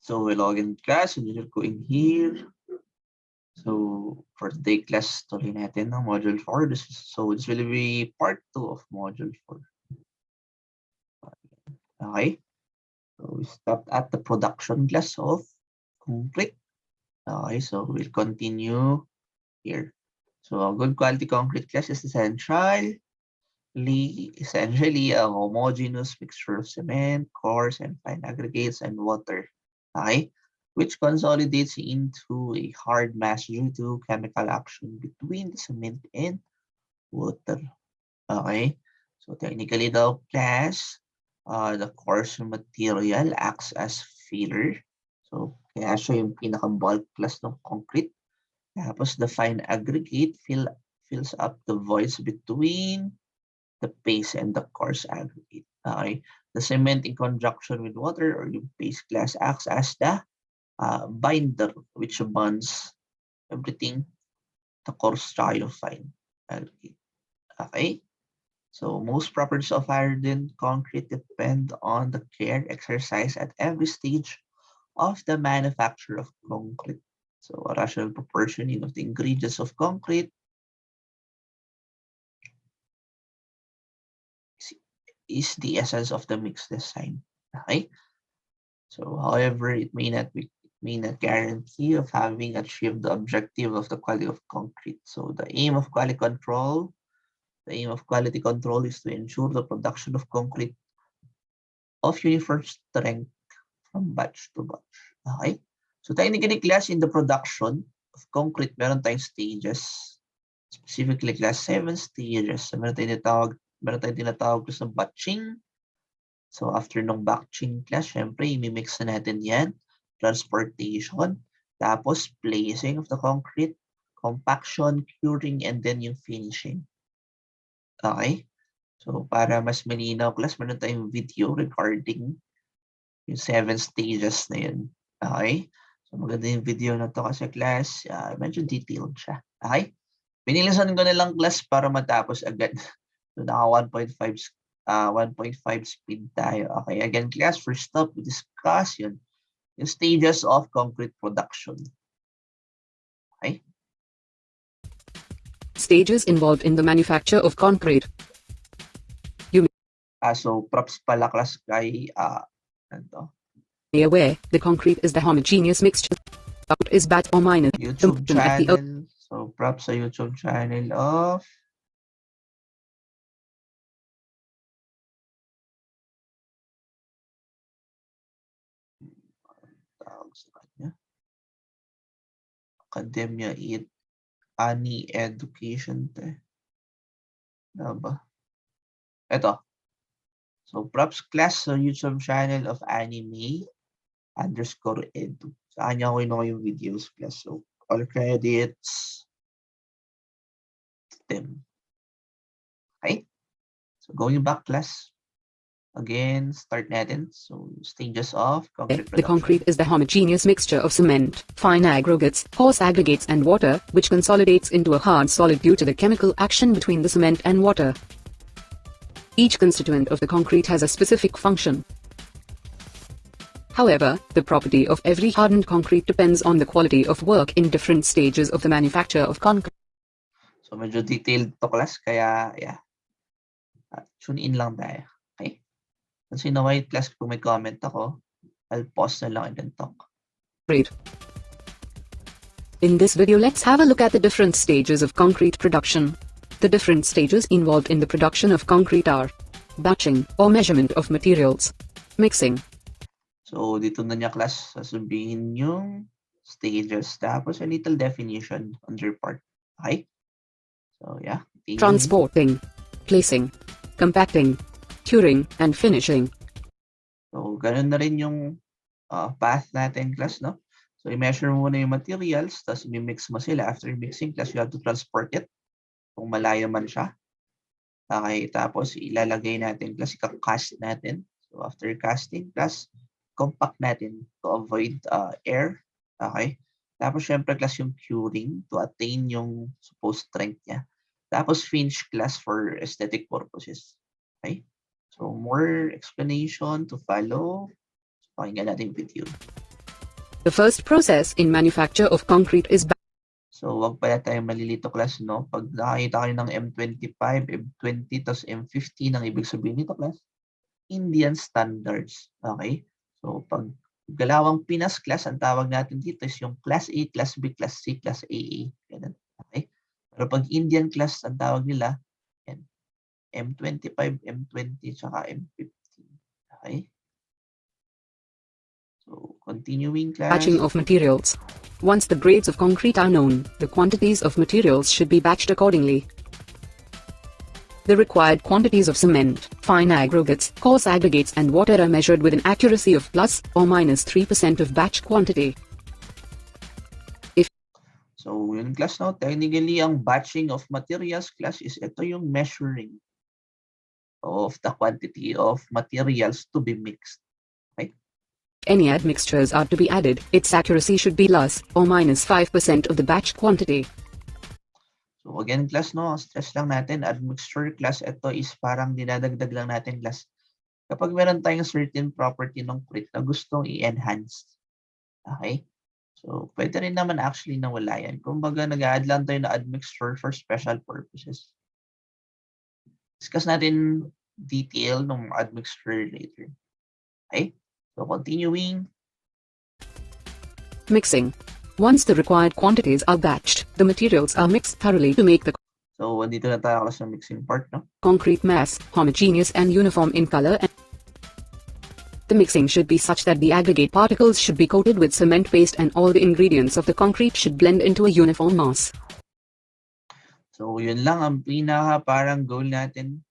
So we log in class and you're going here. So for today class, tuloy natin ng module 4. This will be part 2 of module 4. Okay. So we stopped at the production class of concrete. Okay, so we'll continue here. So a good quality concrete class is essentially a homogeneous mixture of cement, coarse and fine aggregates, and water. Okay, which consolidates into a hard mass due to chemical action between the cement and water. Okay, so technically the class, the coarse material acts as filler. So kaya siya yung pinaka-bulk class ng concrete. Tapos the fine aggregate fills up the voids between the paste and the coarse aggregate. Okay, the cement in conjunction with water or yung paste class acts as the binder, which bonds everything, the coarse tsaka yung fine aggregate. Okay, so most properties of hardened concrete depend on the care exercised at every stage of the manufacture of concrete. So a rational proportioning of the ingredients of concrete is the essence of the mix design. Okay. So however, it may not guarantee of having achieved the objective of the quality of concrete. So the aim of quality control is to ensure the production of concrete of uniform strength from batch to batch. Okay. So technically class, in the production of concrete, meron tayong stages. Specifically class 7 stages. So meron tayong tinatawag ko sa batching. So after nung batching class, syempre imimix na natin yan. Transportation, tapos placing of the concrete, compaction, curing, and then yung finishing. Okay? So para mas malinaw class, meron tayong video regarding yung 7 stages na yun. Okay? So maganda yung video na to kasi class, medyo detailed siya. Okay? Pinilisan ko na lang class para matapos agad. So naka 1.5 speed tayo. Okay, again class, first up, we discuss yung stages of concrete production. Okay? Stages involved in the manufacture of concrete. So props pala class kay Be aware, the concrete is the homogeneous mixture. Out is bat or minor. YouTube channel. So props sa YouTube channel of Academia Ani Education ba? Ito. So props class sa YouTube channel of anime_edu. Sa kanya ko yung videos class. So all credits to them. Okay? So going back class. Again, start natin. So stages of concrete production. The concrete is the homogeneous mixture of cement, fine aggregates, coarse aggregates and water, which consolidates into a hard solid due to the chemical action between the cement and water. Each constituent of the concrete has a specific function. However, the property of every hardened concrete depends on the quality of work in different stages of the manufacture of concrete. So medyo detailed to class, kaya yeah. Tune in lang tayo. Okay? Kasi na white class, kung may comment ako, I'll pause na lang and then talk. Great. In this video, let's have a look at the different stages of concrete production. The different stages involved in the production of concrete are batching or measurement of materials, mixing. So dito na niya class sasabihin yung stages, tapos a little definition on their part. Okay? So yeah. Transporting, placing, compacting, curing, and finishing. So ganun na rin yung path natin class, no? So i-measure mo muna yung materials, tapos i-mix mo sila. After mixing class, you have to transport it kung malayo man siya. Okay, tapos ilalagay natin class, i-cast natin. So after casting class, compact natin to avoid air. Okay? Tapos syempre class yung curing to attain yung supposed strength niya. Tapos finish class for aesthetic purposes. Okay? So more explanation to follow. So pakinggan natin yung video. The first process in manufacture of concrete is So, wag pala tayong malilito class, no? Pag nakakita kayo ng M25, M20, tas M15, ang ibig sabihin nito class, Indian standards. Okay? So, pag galawang Pinas class, ang tawag natin dito is yung class A, class B, class C, class AA. Ganun. Okay? Pero pag Indian class, ang tawag nila, yan, M25, M20, tsaka M15. Okay? So, continuing class. batching of materials. Once the grades of concrete are known, the quantities of materials should be batched accordingly. The required quantities of cement, fine aggregates, coarse aggregates and water are measured with an accuracy of plus or minus 3% of batch quantity. So, yun class, no? Technically, ang batching of materials class is ito yung measuring of the quantity of materials to be mixed. Okay? Any admixtures are to be added, its accuracy should be plus or minus 5% of the batch quantity. So again class, no, stress lang natin, admixture class, ito is parang dinadagdag lang natin class. Kapag meron tayong certain property ng crit na gustong i-enhance. Okay? So pwede rin naman actually na wala yan. Kumbaga nag-add lang tayo na admixture for special purposes. Discuss natin detail ng admixture later. Okay? So continuing. Mixing. Once the required quantities are batched, the materials are mixed thoroughly to make the So andito na tayo sa mixing part, no? concrete mass homogeneous and uniform in color. The mixing should be such that the aggregate particles should be coated with cement paste and all the ingredients of the concrete should blend into a uniform mass. So yun lang ang pinaka parang goal natin.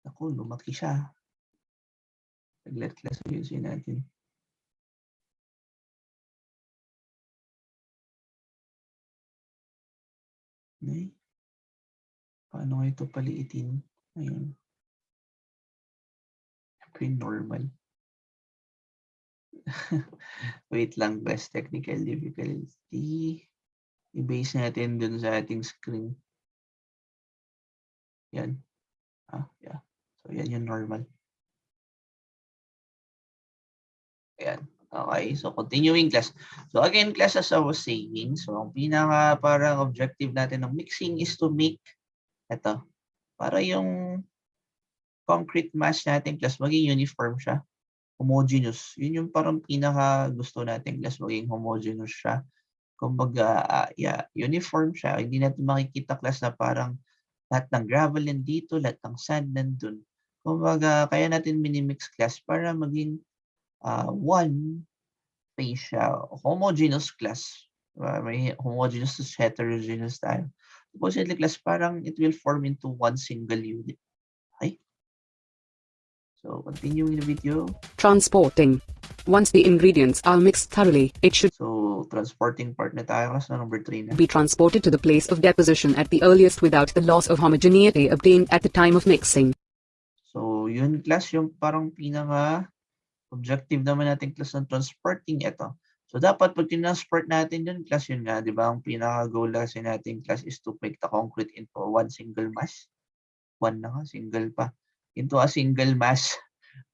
Ako, lumaki siya. Saglit class ayusin natin. Okay. Paano nga ito paliitin? Ayun. Normal. Wait lang, best technical difficulty. I-base natin dun sa ating screen. Yan. Yeah. So, yan yung normal. Ayan. Okay, so continuing class. So again, class, as I was saying, so ang pinaka parang objective natin ng mixing is to make ito, para yung concrete mass natin, class, maging uniform siya. Homogeneous. Yun yung parang pinaka gusto natin, class, maging homogeneous siya. Kumbaga, uniform siya. Hindi natin makikita, class, na parang lahat ng gravel nandito, lahat ng sand nandun. Kumbaga, kaya natin minimix, class, para maging one phase siya, homogeneous class. May homogeneous to heterogeneous tayo. Supposedly, class, parang it will form into one single unit. Okay? So, continuing the video. Transporting. Once the ingredients are mixed thoroughly, it should So, transporting part na tayo, class, na number 3 na. be transported to the place of deposition at the earliest without the loss of homogeneity obtained at the time of mixing. So, yun, class, yung parang pinaka objective naman natin, class, ng transporting ito. So, dapat pag tinransport natin yun, class, yun nga, di ba? Ang pinaka-goal kasi natin, class, is to make the concrete into one single mass. One na nga, single pa. Into a single mass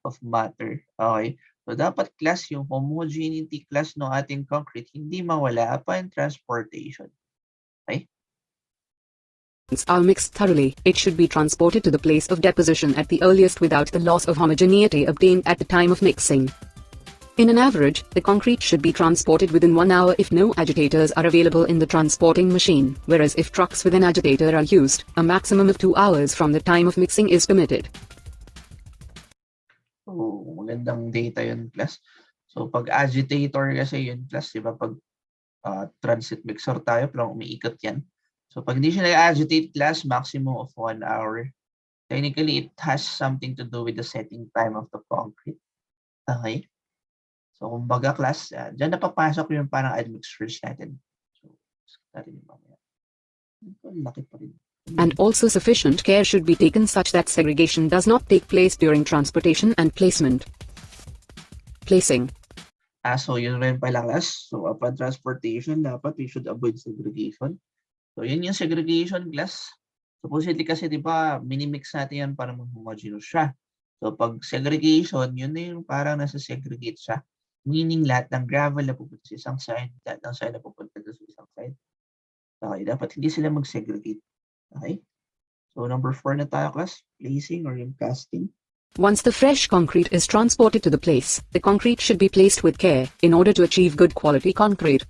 of matter. Okay? So, dapat, class, yung homogeneity, class, ng ating concrete, hindi mawala upon transportation. Okay? Are mixed thoroughly, it should be transported to the place of deposition at the earliest without the loss of homogeneity obtained at the time of mixing. In an average, the concrete should be transported within 1 hour if no agitators are available in the transporting machine, whereas if trucks with an agitator are used, a maximum of 2 hours from the time of mixing is permitted. So, magandang data yun, class. So, pag agitator kasi yun, class, di ba? Pag transit mixer tayo, parang umiikot yan. So, pag hindi siya nag-agitate, class, maximum of 1 hour. Technically, it has something to do with the setting time of the concrete. Okay? So, kumbaga, class, dyan napapasok yung parang admixtures natin. So, natin yung mamaya. Laki pa rin. And also sufficient care should be taken such that segregation does not take place during transportation and placement. Placing. So yun rin pala class. So upon transportation, dapat we should avoid segregation. So yun yung segregation class. Supposedly kasi di ba, minimix natin yan para mag-homogeneous siya. So pag segregation, yun na yung parang nasa-segregate siya. Meaning lahat ng gravel na pupunta sa isang side, lahat ng side na pupunta sa isang side. Okay, dapat hindi sila mag-segregate. Okay? So number 4 na tayo class, placing or yung casting. Once the fresh concrete is transported to the place, the concrete should be placed with care in order to achieve good quality concrete.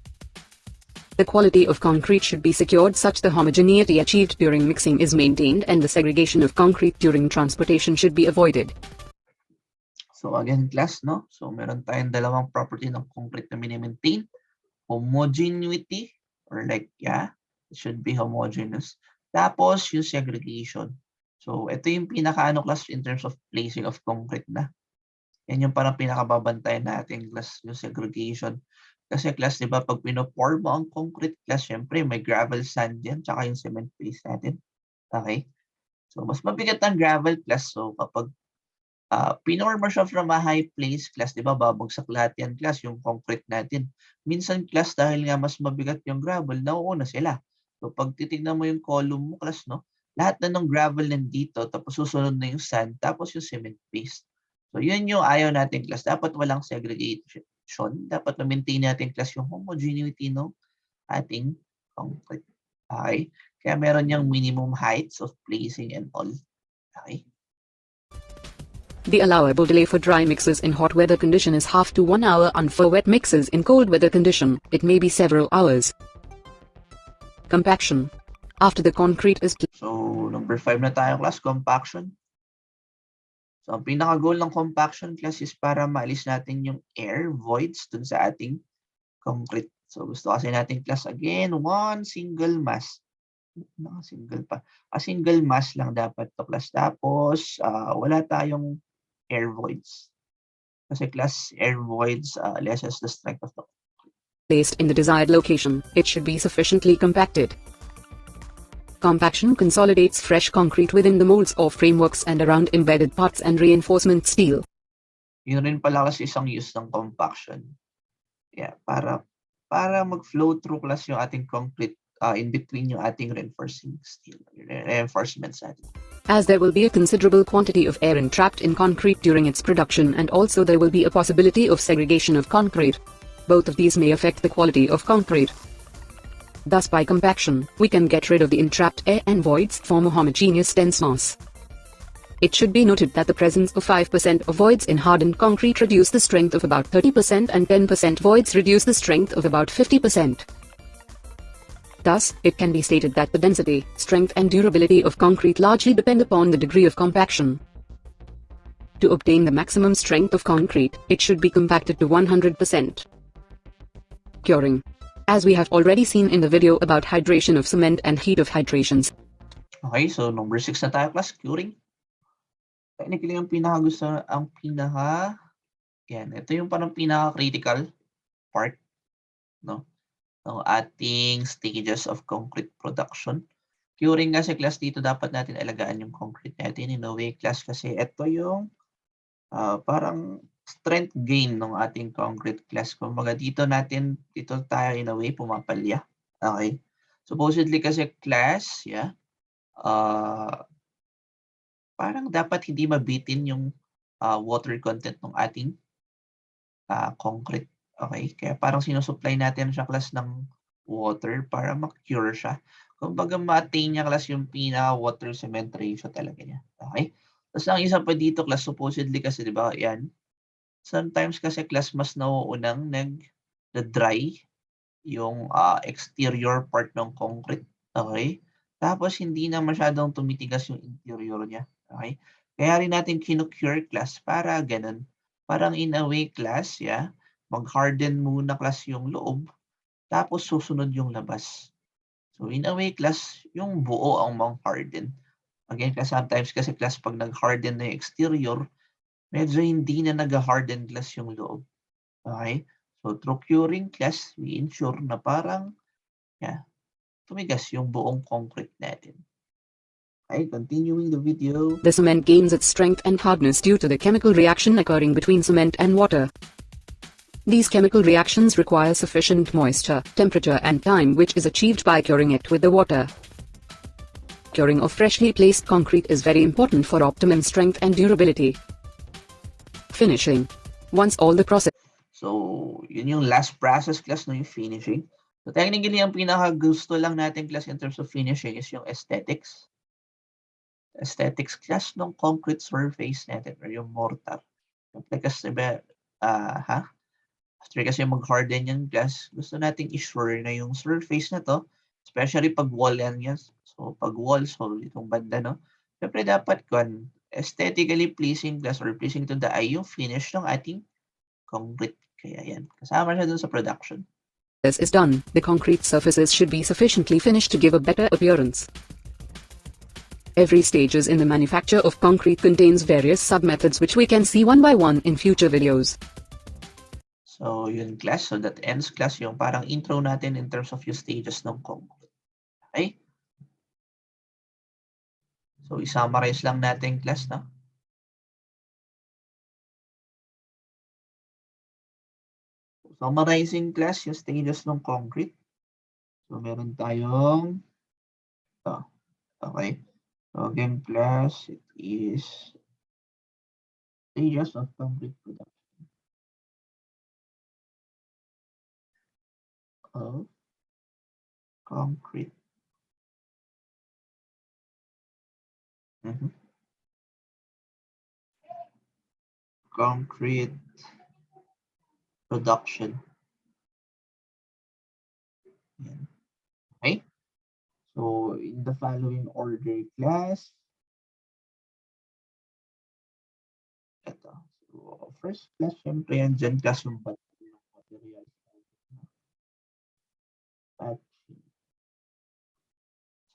The quality of concrete should be secured such the homogeneity achieved during mixing is maintained and the segregation of concrete during transportation should be avoided. So again class, no? So meron tayong dalawang property ng concrete na mini-maintain. Homogeneity or like, yeah, it should be homogeneous. Tapos yung segregation. So ito yung pinaka-ano class in terms of placing of concrete na. Yan yung parang pinakababantayan natin class, yung segregation. Kasi class, di ba, pag pinopour mo ang concrete class, syempre may gravel sand yan, tsaka yung cement paste natin. Okay? So mas mabigat ang gravel class. So kapag pinor mo siya from a high place class, di ba, babagsak lahat yan class, yung concrete natin. Minsan class, dahil nga mas mabigat yung gravel, nauuna sila. So pag titignan mo yung column mo class, no, lahat na ng gravel nandito, tapos susunod na yung sand, tapos yung cement paste. So yun yung ayaw natin class. Dapat walang segregation. Dapat ma-maintain natin class yung homogeneity ng ating concrete. Okay? Kaya meron yung minimum heights of placing and all. Okay? The allowable delay for dry mixes in hot weather condition is half to 1 hour, and for wet mixes in cold weather condition, it may be several hours. Compaction. After the concrete is So, number 5 na tayo class, compaction. So, ang pinaka-goal ng compaction class is para maalis natin yung air voids dun sa ating concrete. So, gusto kasi natin class again, one single mass. Single pa. A single mass lang dapat to class. Tapos, wala tayong air voids. Kasi class, air voids lessens the strength of the placed in the desired location, it should be sufficiently compacted. Compaction consolidates fresh concrete within the molds or frameworks and around embedded parts and reinforcement steel. Yun rin pala kasi isang use ng compaction. Yeah, para mag-flow through class yung ating concrete in between yung ating reinforcing steel, reinforcements natin. As there will be a considerable quantity of air entrapped in concrete during its production, and also there will be a possibility of segregation of concrete. Both of these may affect the quality of concrete. Thus by compaction, we can get rid of the entrapped air and voids, form a homogeneous dense mass. It should be noted that the presence of 5% of voids in hardened concrete reduce the strength of about 30% and 10% voids reduce the strength of about 50%. Thus, it can be stated that the density, strength and durability of concrete largely depend upon the degree of compaction. To obtain the maximum strength of concrete, it should be compacted to 100%. Curing. As we have already seen in the video about hydration of cement and heat of hydrations. Okay, so number 6 na tayo class, curing. Technically, yan, ito yung parang pinaka-critical part, no? Ng ating stages of concrete production. Curing kasi class, dito dapat natin alagaan yung concrete natin in a way class kasi ito yung parang strength gain ng ating concrete class. Kumbaga dito tayo in a way pumapalya. Okay? Supposedly kasi class, yeah, parang dapat hindi mabitin yung water content ng ating concrete. Okay? Kaya parang sinusupply natin siya class ng water para ma-cure siya. Kumbaga ma-attain niya class yung water cement ratio talaga niya. Okay? Tapos ang isa pa dito class, supposedly kasi, di ba, yan, sometimes kasi class mas nauunang nag-dry yung exterior part ng concrete. Okay? Tapos hindi na masyadong tumitigas yung interior niya. Okay? Kaya rin natin kinocure class para ganun. Parang in a way class, yeah, mag-harden muna class yung loob, tapos susunod yung labas. So in a way class, yung buo ang mag-harden. Again class, sometimes kasi class pag nag-harden na yung exterior, medyo hindi na nag-harden class yung loob. Okay? So through curing class, we ensure na parang, yeah, tumigas yung buong concrete natin. Okay, continuing the video. The cement gains its strength and hardness due to the chemical reaction occurring between cement and water. These chemical reactions require sufficient moisture, temperature and time, which is achieved by curing it with the water. Curing of freshly placed concrete is very important for optimum strength and durability. Finishing. Once all the process So, yun yung last process class, no, yung finishing. So, technically, ang pinaka-gusto lang natin class in terms of finishing is yung aesthetics. Aesthetics class ng concrete surface natin or yung mortar. Siyempre kasi after kasi mag-harden yung glass, gusto nating i-sure na yung surface na to, especially pag wall yan. So, pag wall, so itong banda, no? Siyempre dapat aesthetically pleasing glass or pleasing to the eye yung finish ng ating concrete. Kaya yan, kasama siya dun sa production. is done, the concrete surfaces should be sufficiently finished to give a better appearance. Every stages in the manufacture of concrete contains various sub-methods which we can see one by one in future videos. So, yun class. So, that ends class yung parang intro natin in terms of yung stages ng concrete. Okay? So, i-summarize lang natin class, no? Summarizing class yung stages ng concrete. So, meron tayong ito. Okay. So, again, class, it is stages of concrete production of concrete. Concrete production. Yan. Okay. So, in the following order class, ito. So, first class, syempre yan dyan class yung materials. Batching.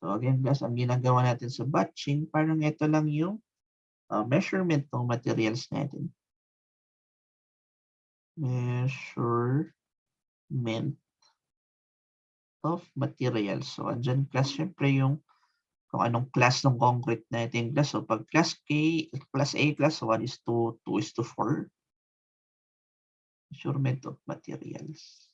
So, again, class, ang ginagawa natin sa batching, parang ito lang yung measurement ng materials natin. Measurement of materials. So, andyan class, syempre yung kung anong class ng concrete natin class. So, pag class A, class 1 is to 2 is to 4. Measurement of materials.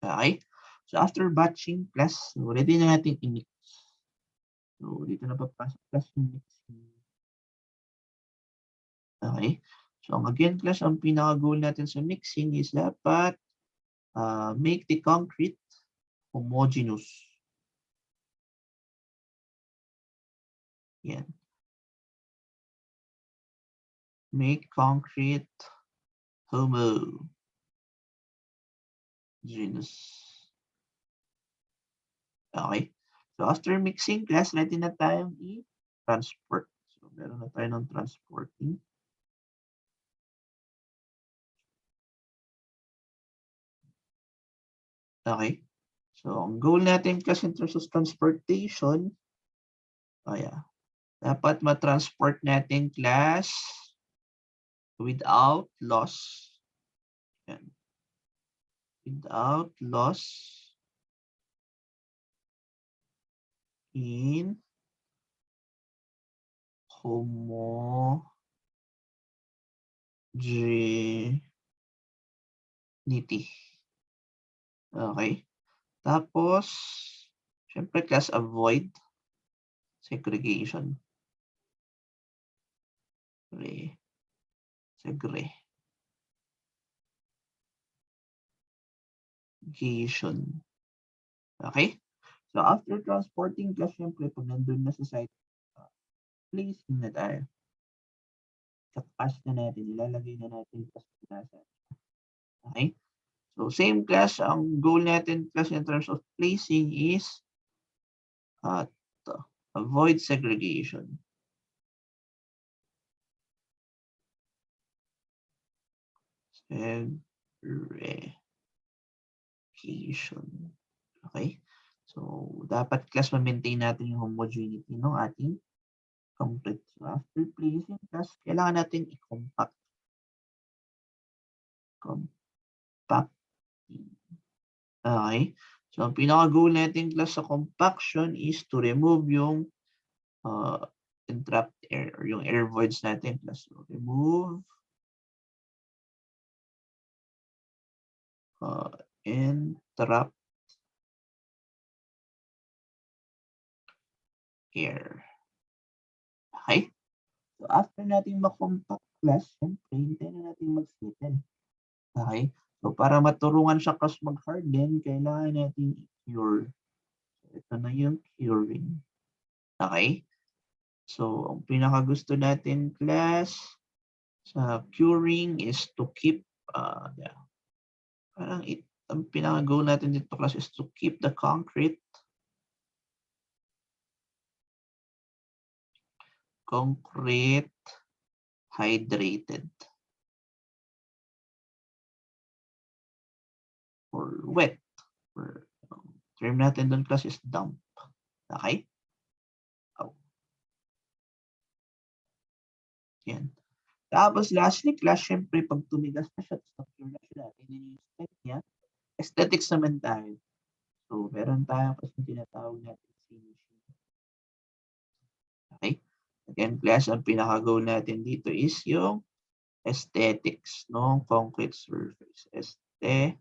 Okay. So, after batching class, so ready na natin i-mix. So, dito na papasok class yung mixing. Okay. So, again class, ang pinaka-goal natin sa mixing is dapat make the concrete homogeneous. Yan. Make concrete homogeneous. Okay. So, after mixing class, ready na tayong i-transport. So, meron na tayo ng transporting. Okay. So, ang goal natin class in terms of transportation, dapat ma-transport natin class without loss. Yan. Without loss in homogeneity. Okay. Tapos, syempre class avoid segregation. Segregation. Okay? So, after transporting class, syempre, pag nandun na sa site, placing na tayo. Kapas na natin, ilalagay na natin sa nasa. Okay? So, same class, ang goal natin class in terms of placing is avoid segregation. Segregation. Okay? So, dapat class ma-maintain natin yung homogeneity ng ating concrete. So, after placing class, kailangan natin i-compact. Okay? So, ang pinaka-goal natin class sa compaction is to remove yung entrapped air or yung air voids natin. Plus, remove entrapped air. Okay? So, after natin ma-compact class, syempre, hintayin na natin mag-settle. Okay? So, para maturuan siya kas mag-harden, kailangan natin i-cure. So, ito na yung curing. Okay? So, ang pinakagusto natin class sa curing is to keep, parang ang pinaka-goal natin dito class is to keep the concrete hydrated or wet. Or, term natin doon class is damp. Okay? Oh. Yan. Tapos lastly class, syempre pag tumigas na siya, secure na siya natin, yun yung step niya. Aesthetics naman tayo. So, meron tayo kasi tinatawag natin finishing. Okay? Again, class, ang pinaka-goal natin dito is yung aesthetics ng concrete surface. Aesthetics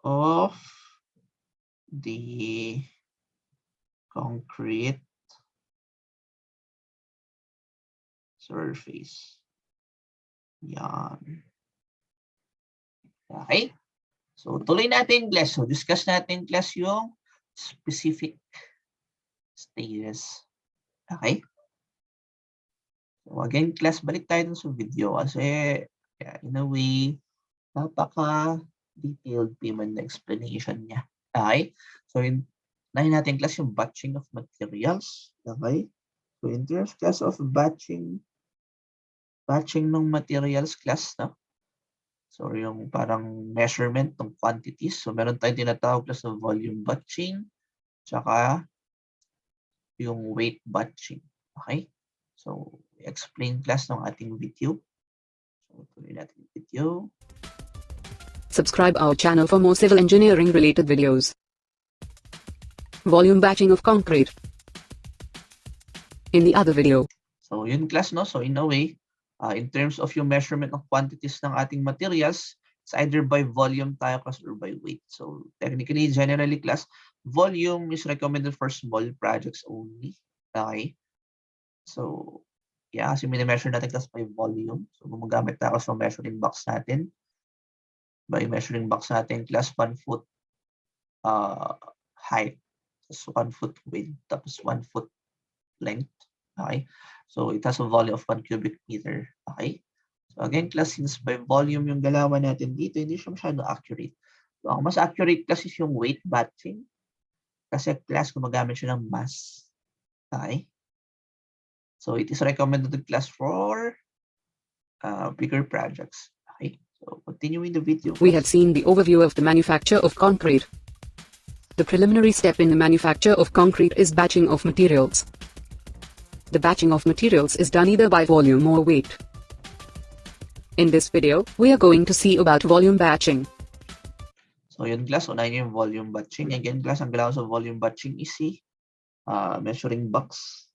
of the concrete surface. Yan. Okay? So, tuloy natin class. So, discuss natin class yung specific stages. Okay? So, again, class, balik tayo dun sa video kasi in a way, napaka-detailed payment na explanation niya. Okay? So, nahin natin class yung batching of materials. Okay? So, in terms class of batching ng materials class, no? So, yung parang measurement ng quantities. So, meron tayong tinatawag class na volume batching, tsaka yung weight batching. Okay? So, explain class ng ating video. So, tuloy natin yung video. Subscribe our channel for more civil engineering related videos. Volume batching of concrete. In the other video. So, yun class, no? So, in a way, in terms of yung measurement ng quantities ng ating materials, it's either by volume tayo class or by weight. So, technically, generally class, volume is recommended for small projects only. Okay? So, yeah, kasi mini-measure natin class by volume. So, gumagamit tayo sa measuring box natin. By measuring box natin, class 1 foot height. So, 1 foot width, tapos 1 foot length. Okay? So, it has a volume of 1 cubic meter. Okay? So, again, class, since by volume yung galawan natin dito, hindi siya masyado accurate. So, ang mas accurate class is yung weight batching. Kasi class, gumagamit siya ng mass. Okay? So, it is recommended class for bigger projects. Okay? So, continuing the video. We have seen the overview of the manufacture of concrete. The preliminary step in the manufacture of concrete is batching of materials. The batching of materials is done either by volume or weight. In this video, we are going to see about volume batching. So yun class, unahin yung volume batching. Again class, ang galaw sa volume batching is si measuring box.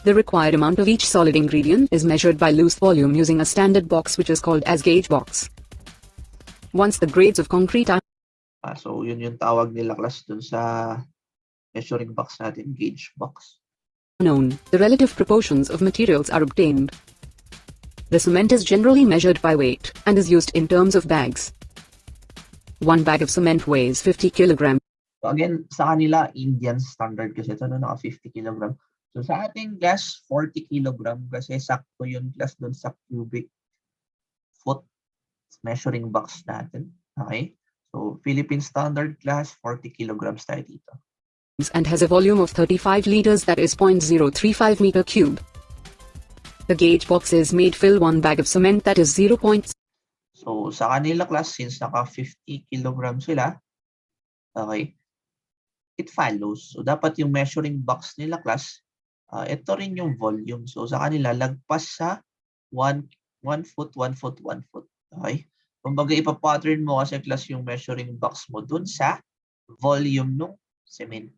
The required amount of each solid ingredient is measured by loose volume using a standard box which is called as gauge box. Once the grades of concrete are so yun yung tawag nila class dun sa measuring box natin, gauge box. known, the relative proportions of materials are obtained. The cement is generally measured by weight and is used in terms of bags. One bag of cement weighs 50 kg. So again, sa kanila, Indian standard kasi ito na naka 50 kg. So sa ating class, 40 kg kasi sakto yun class dun sa cubic foot measuring box natin. Okay? So Philippine standard class, 40 kilograms tayo dito. And has a volume of 35 liters, that is 0.035 meter cube. The gauge boxes made fill one bag of cement, that is 0. So sa kanila class, since naka 50 kilograms sila, okay, it follows. So dapat yung measuring box nila class, ito rin yung volume. So sa kanila, lagpas sa 1 foot, 1 foot, 1 foot. Okay? Kumbaga ipa-pattern mo kasi class yung measuring box mo dun sa volume ng cement.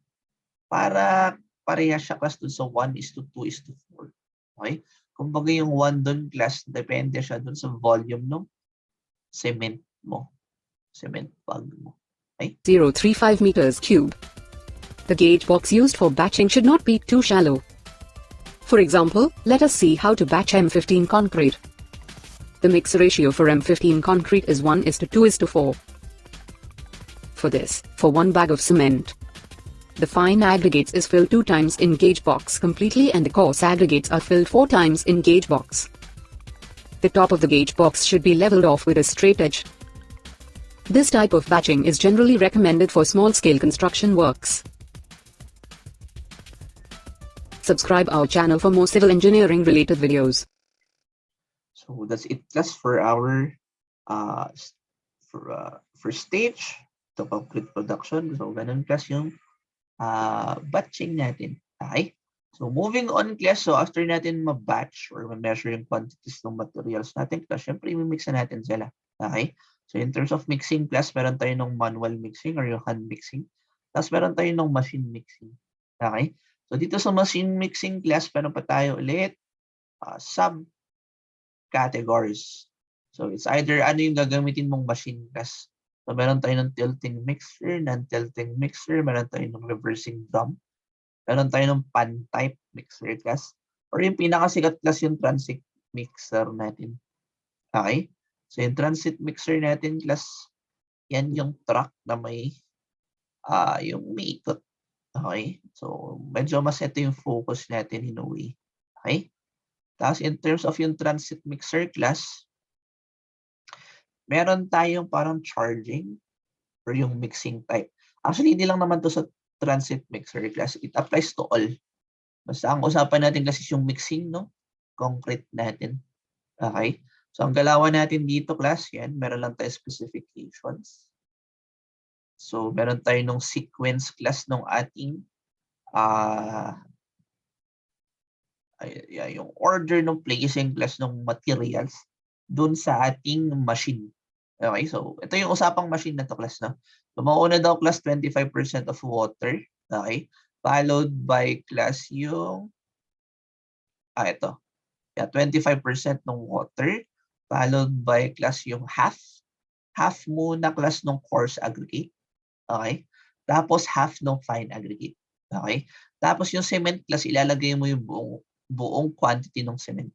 Para parehas siya class dun sa 1:2:4. Okay? Kumbaga yung 1 dun class, depende siya dun sa volume ng cement mo. Cement bag mo. Okay? 0.35 meters cube. The gauge box used for batching should not be too shallow. For example, let us see how to batch M15 concrete. The mix ratio for M15 concrete is 1:2:4. For this, for 1 bag of cement, the fine aggregates is filled 2 times in gauge box completely and the coarse aggregates are filled 4 times in gauge box. The top of the gauge box should be leveled off with a straight edge. This type of batching is generally recommended for small-scale construction works. Subscribe our channel for more civil engineering related videos. So that's it class for our first stage to concrete production. So ganun class yung batching natin. Okay? So moving on class, so after natin ma-batch or ma-measure yung quantities ng materials natin class, syempre i-mix na natin sila. Okay? So in terms of mixing class, meron tayo ng manual mixing or yung hand mixing. Tapos meron tayo ng machine mixing. Okay? So dito sa machine mixing class, meron pa tayo ulit sub-categories. So it's either ano yung gagamitin mong machine class. So meron tayo ng tilting mixer, non-tilting mixer, meron tayo ng reversing drum, meron tayo ng pan type mixer class, or yung pinakasikat class yung transit mixer natin. Okay? So yung transit mixer natin class, yan yung truck na may yung may ikot. Okay? So medyo mas ito yung focus natin in a way. Okay? Tapos in terms of yung transit mixer class, meron tayong parang charging or yung mixing type. Actually, hindi lang naman to sa transit mixer class. It applies to all. Basta ang usapan natin class is yung mixing, no? Concrete natin. Okay? So, ang galawan natin dito class, yan. Meron lang tayo specifications. So, meron tayo nung sequence class ng ating yung order ng placing class ng materials dun sa ating machine. Okay, so ito yung usapang machine na to class, no? So mauna daw class 25% of water, okay? Followed by class yung ito. Yeah, 25% ng water, followed by class yung half. Half muna class ng coarse aggregate. Okay? Tapos half ng fine aggregate. Okay? Tapos yung cement class ilalagay mo yung buong quantity ng cement.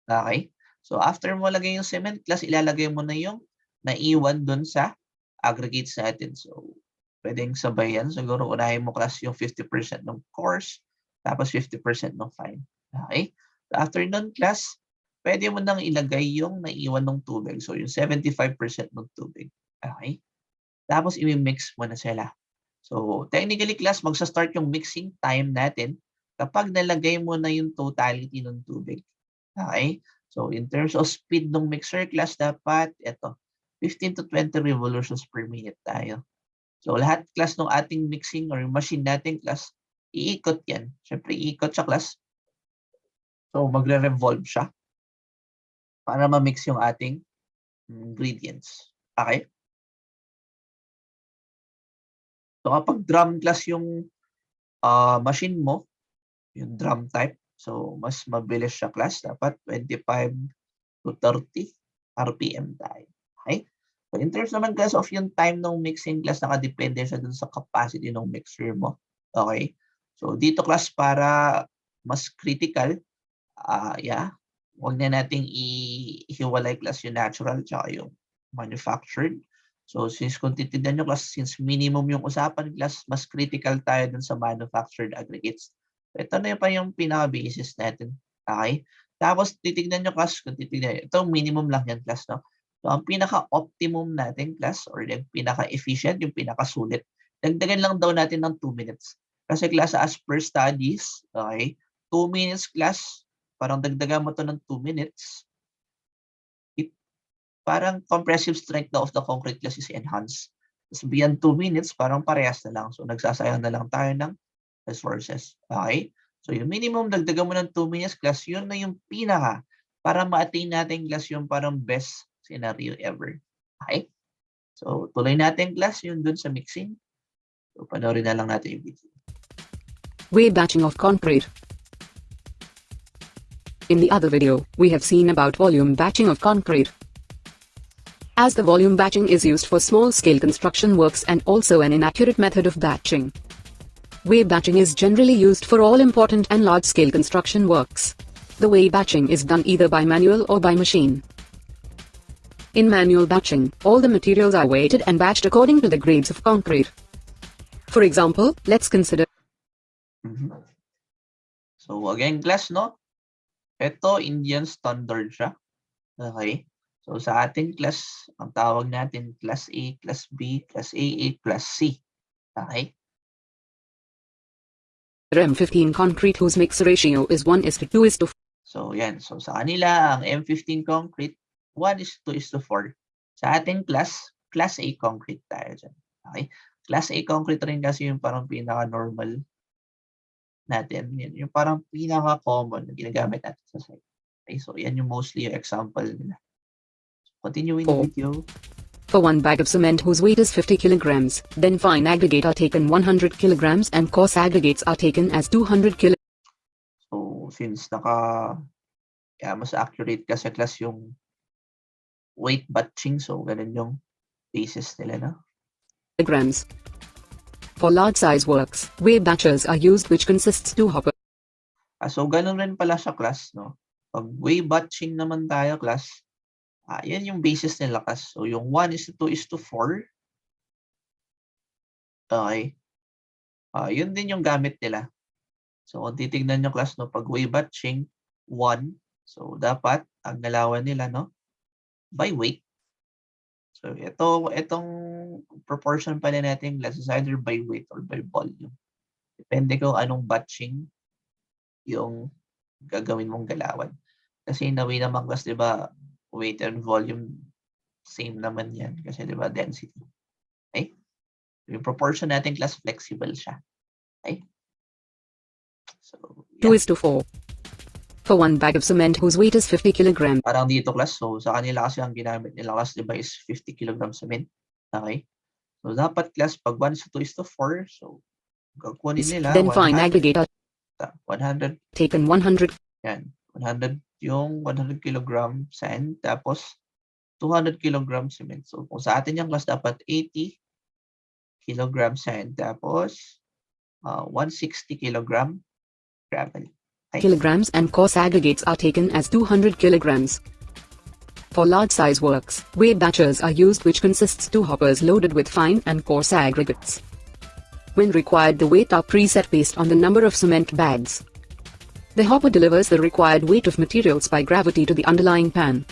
Okay? So after mo lagay yung cement class, ilalagay mo na yung naiwan dun sa aggregates natin. So pwedeng sabay yan. Siguro unahin mo class yung 50% ng coarse, tapos 50% ng fine. Okay? So after nun class, pwede mo nang ilagay yung naiwan ng tubig. So yung 75% ng tubig. Okay? Tapos i-mix mo na sila. So technically class, magsa-start yung mixing time natin kapag nalagay mo na yung totality ng tubig. Okay? So, in terms of speed ng mixer class, dapat, 15 to 20 revolutions per minute tayo. So, lahat class ng ating mixing or machine natin class, iikot yan. Siyempre, iikot siya class. So, magre-revolve siya para ma-mix yung ating ingredients. Okay? So, kapag drum class yung machine mo, yung drum type, so, mas mabilis siya class. Dapat 25 to 30 RPM tayo. Okay? So, in terms naman class of yung time ng mixing class, nakadepende siya dun sa capacity ng mixer mo. Okay? So, dito class para mas critical, huwag na nating ihiwalay class yung natural tsaka yung manufactured. So, since kung titignan nyo class, since minimum yung usapan class, mas critical tayo dun sa manufactured aggregates. Ito na pa yung pinaka-basis natin. Okay? Tapos, titignan nyo class, kung titignan, ito minimum lang yan class, no? So, ang pinaka-optimum natin class, or yung pinaka-efficient, yung pinaka-sulit, dagdagan lang daw natin ng 2 minutes. Kasi class, as per studies, okay, 2 minutes class, parang dagdagan mo to ng 2 minutes, parang compressive strength of the concrete class is enhanced. Tapos beyond 2 minutes, parang parehas na lang. So, nagsasayang na lang tayo ng resources. Okay? So, yung minimum, dagdagan mo ng 2 minutes class, yun na yung pinaka para ma-attain natin class yung parang best scenario ever. Okay? So, tuloy natin class yun dun sa mixing. So, panoorin na lang natin yung video. Way batching of concrete. In the other video, we have seen about volume batching of concrete. As the volume batching is used for small-scale construction works and also an inaccurate method of batching. Way batching is generally used for all important and large-scale construction works. The way batching is done either by manual or by machine. In manual batching, all the materials are weighted and batched according to the grades of concrete. For example, let's consider. So again, class, no? Ito, Indian standard siya. Okay? So sa ating class, ang tawag natin class A, class B, class AA, class C. Okay? M15 concrete whose mix ratio is 1:2:4. So yan. So sa kanila, ang M15 concrete, 1:2:4. Sa ating class, class A concrete tayo dyan. Okay? Class A concrete rin kasi yung parang pinaka-normal natin. Yan, yung parang pinaka-common na ginagamit natin sa site. Okay? So yan yung mostly yung example nila. Continuing the video. For one bag of cement whose weight is 50 kilograms, then fine aggregate are taken 100 kilograms and coarse aggregates are taken as 200 kilograms. So, since mas accurate kasi class yung weight batching, so ganun yung basis nila, no? Kilograms. For large size works, way batchers are used which consists 2 hoppers. So, ganun rin pala sa class, no? Pag way batching naman tayo, class, yan yung basis nila, class. So, yung 1:2:4. Okay. Yun din yung gamit nila. So, kung titignan nyo, class, no, pag way batching, 1. So, dapat, ang galawan nila, no, by weight. So, itong proportion pala natin, class, is either by weight or by volume. Depende kung anong batching yung gagawin mong galawan. Kasi in a way naman, class, di ba, weight and volume, same naman yan. Kasi, di ba, density. Okay? Yung proportion natin, class, flexible siya. Okay? So, yeah. 2:4. For one bag of cement whose weight is 50 kilograms. Parang dito, class. So, sa kanila kasi ang ginamit nila, class, di ba, is 50 kilograms cement. Okay? So, dapat, class, pag 1:4, so, kukunin nila, Then fine aggregate are 100. taken 100. Yan. 100 yung 100 kilogram sand, tapos 200 kilogram cement. So, kung sa atin yung class, dapat 80 kilogram sand, tapos 160 kilogram gravel. Okay? Kilograms and coarse aggregates are taken as 200 kilograms. For large size works, way batchers are used which consists 2 hoppers loaded with fine and coarse aggregates. When required, the weight are preset based on the number of cement bags. The hopper delivers the required weight of materials by gravity to the underlying pan.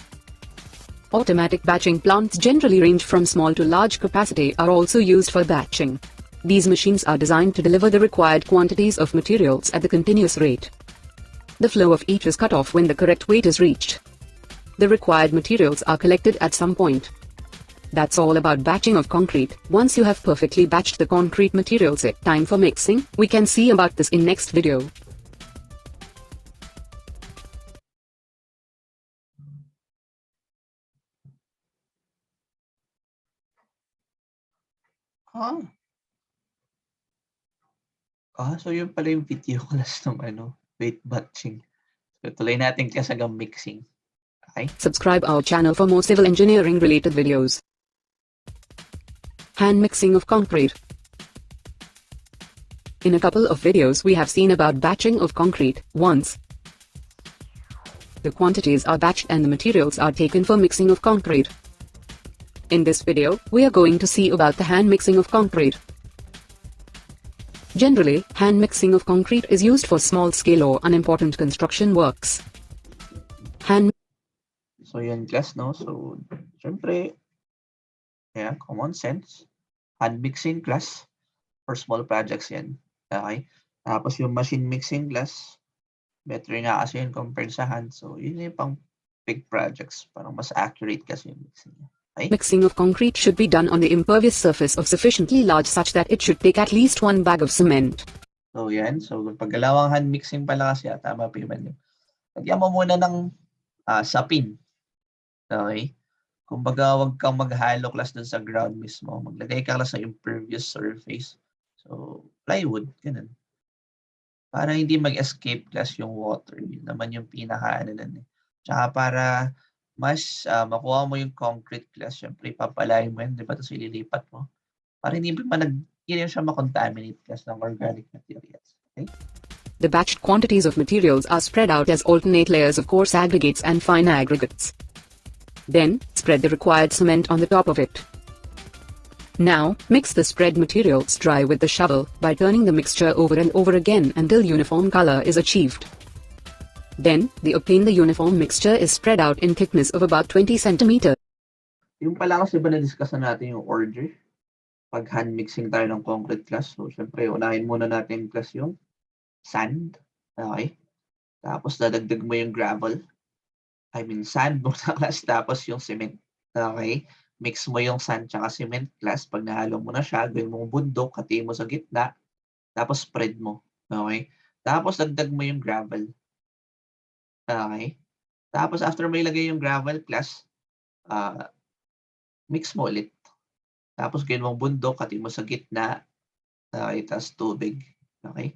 Automatic batching plants generally range from small to large capacity are also used for batching. These machines are designed to deliver the required quantities of materials at the continuous rate. The flow of each is cut off when the correct weight is reached. The required materials are collected at some point. That's all about batching of concrete. Once you have perfectly batched the concrete materials, it's time for mixing. We can see about this in next video. So yun pala yung video class ng weight batching. So tuloy natin class hanggang mixing. Okay? Subscribe our channel for more civil engineering related videos. Hand mixing of concrete. In a couple of videos we have seen about batching of concrete. Once the quantities are batched and the materials are taken for mixing of concrete. In this video, we are going to see about the hand mixing of concrete. Generally, hand mixing of concrete is used for small-scale or unimportant construction works. So yan class, no? So, syempre, yeah, common sense. Hand mixing class for small projects yan. Okay? Tapos yung machine mixing class, better nga kasi yun compared sa hand. So, yun yung pang big projects. Parang mas accurate kasi yung mixing niya. Okay? Mixing of concrete should be done on the impervious surface of sufficiently large such that it should take at least 1 bag of cement. So, yan. So, paggalawang hand mixing pala kasi, tama pa yun. Lagyan mo muna ng sapin. Okay? Kumbaga, wag kang maghalo class dun sa ground mismo. Maglagay ka lang sa impervious surface. So, plywood, ganun. Para hindi mag-escape class yung water. Yun naman yung pinaka-ano nun eh. Tsaka para mas makuha mo yung concrete class, syempre papalayin mo yun, di ba? Tapos ililipat mo. Para hindi siya ma-contaminate class ng organic materials. Okay? The batched quantities of materials are spread out as alternate layers of coarse aggregates and fine aggregates. Then, spread the required cement on the top of it. Now, mix the spread materials dry with the shovel by turning the mixture over and over again until uniform color is achieved. Then, the obtained uniform mixture is spread out in thickness of about 20 cm. Yung pala kasi ba na-discuss na natin yung order? Pag hand mixing tayo ng concrete class. So, syempre, unahin muna natin class yung sand. Okay? Tapos, dadagdag mo yung gravel. Sand muna class. Tapos, yung cement. Okay? Mix mo yung sand tsaka cement class. Pag nahalo mo na siya, gawin mong bundok, hatiin mo sa gitna. Tapos, spread mo. Okay? Tapos, dagdag mo yung gravel. Okay? Tapos, after mo ilagay yung gravel class, mix mo ulit. Tapos, gawin mong bundok, hatiin mo sa gitna. Okay? Tapos, tubig. Okay?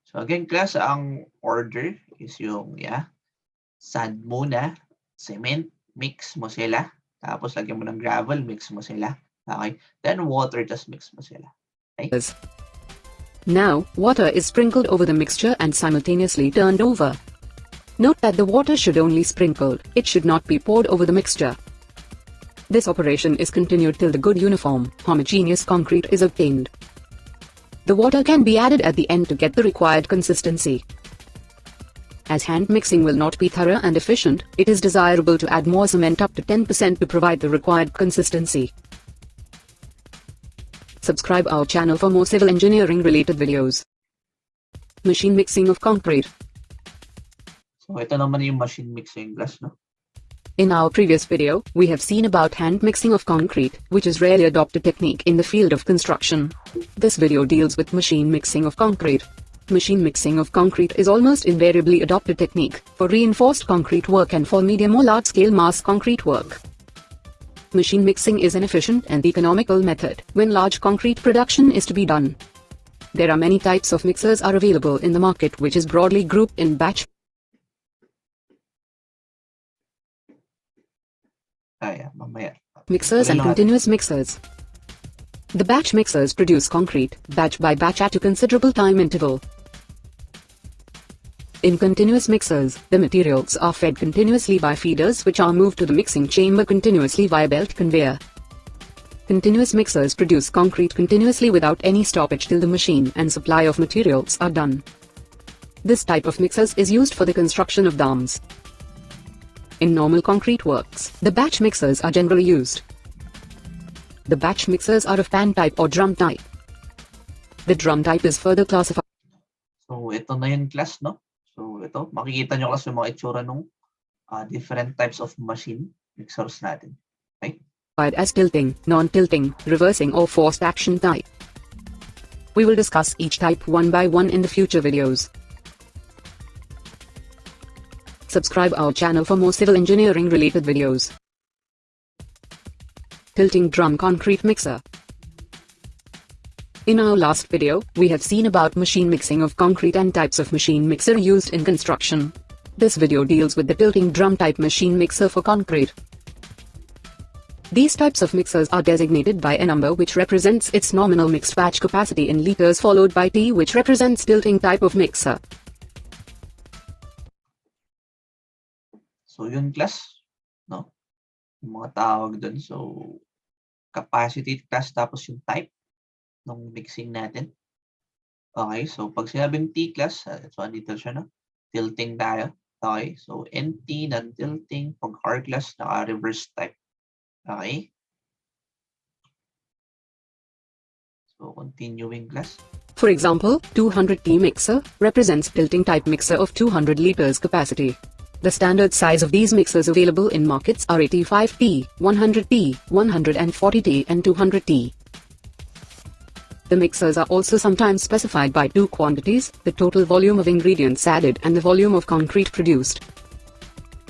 So, again, class, ang order is yung, sand muna, cement, mix mo sila. Tapos, lagyan mo ng gravel, mix mo sila. Okay? Then, water, just mix mo sila. Okay? Now, water is sprinkled over the mixture and simultaneously turned over. Note that the water should only sprinkled, it should not be poured over the mixture. This operation is continued till the good uniform, homogeneous concrete is obtained. The water can be added at the end to get the required consistency. As hand mixing will not be thorough and efficient, it is desirable to add more cement up to 10% to provide the required consistency. Subscribe our channel for more civil engineering related videos. Machine mixing of concrete. So, ito naman yung machine mixing class, no? In our previous video, we have seen about hand mixing of concrete, which is rarely adopted technique in the field of construction. This video deals with machine mixing of concrete. Machine mixing of concrete is almost invariably adopted technique for reinforced concrete work and for medium or large-scale mass concrete work. Machine mixing is an efficient and economical method when large concrete production is to be done. There are many types of mixers are available in the market, which is broadly grouped in batch mixers and continuous mixers. The batch mixers produce concrete, batch by batch at a considerable time interval. In continuous mixers, the materials are fed continuously by feeders which are moved to the mixing chamber continuously via belt conveyor. Continuous mixers produce concrete continuously without any stoppage till the machine and supply of materials are done. This type of mixers is used for the construction of dams. In normal concrete works, the batch mixers are generally used. The batch mixers are of pan type or drum type. The drum type is further classified. So, ito na yung class, no? So, ito, makikita nyo kasi yung mga itsura ng different types of machine mixers natin. Okay? As tilting, non-tilting, reversing or forced action type. We will discuss each type one by one in the future videos. Subscribe our channel for more civil engineering related videos. Tilting drum concrete mixer. In our last video, we have seen about machine mixing of concrete and types of machine mixer used in construction. This video deals with the tilting drum type machine mixer for concrete. These types of mixers are designated by a number which represents its nominal mixed batch capacity in liters followed by T which represents tilting type of mixer. So, yung class, no? Yung mga tawag dun. So, capacity class tapos yung type ng mixing natin. Okay, so pag sinabing T class, so andito siya, no? Tilting tayo. Okay, so NT, non-tilting. Pag R class, naka-reverse type. Okay. So, continuing class. For example, 200T mixer represents tilting type mixer of 200 liters capacity. The standard size of these mixers available in markets are 85T, 100T, 140T and 200T. The mixers are also sometimes specified by two quantities, the total volume of ingredients added and the volume of concrete produced.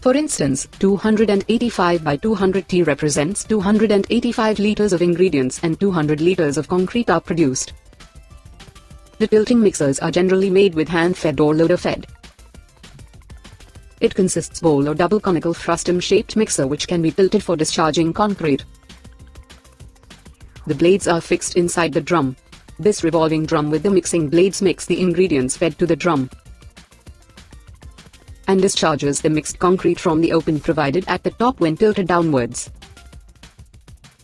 For instance, 285 by 200 T represents 285 liters of ingredients and 200 liters of concrete are produced. The tilting mixers are generally made with hand-fed or loader-fed. It consists bowl or double conical frustum-shaped mixer which can be tilted for discharging concrete. The blades are fixed inside the drum. This revolving drum with the mixing blades mix the ingredients fed to the drum and discharges the mixed concrete from the open provided at the top when tilted downwards.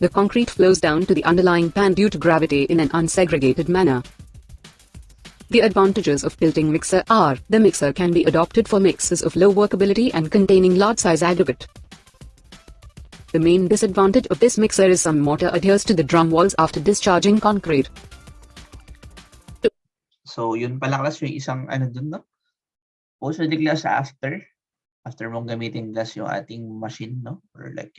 The concrete flows down to the underlying pan due to gravity in an unsegregated manner. The advantages of tilting mixer are, the mixer can be adopted for mixes of low workability and containing large size aggregate. The main disadvantage of this mixer is some mortar adheres to the drum walls after discharging concrete. So, yun pala class yung isang dun, no? Usually class after mong gamitin class yung ating machine, no? Or like,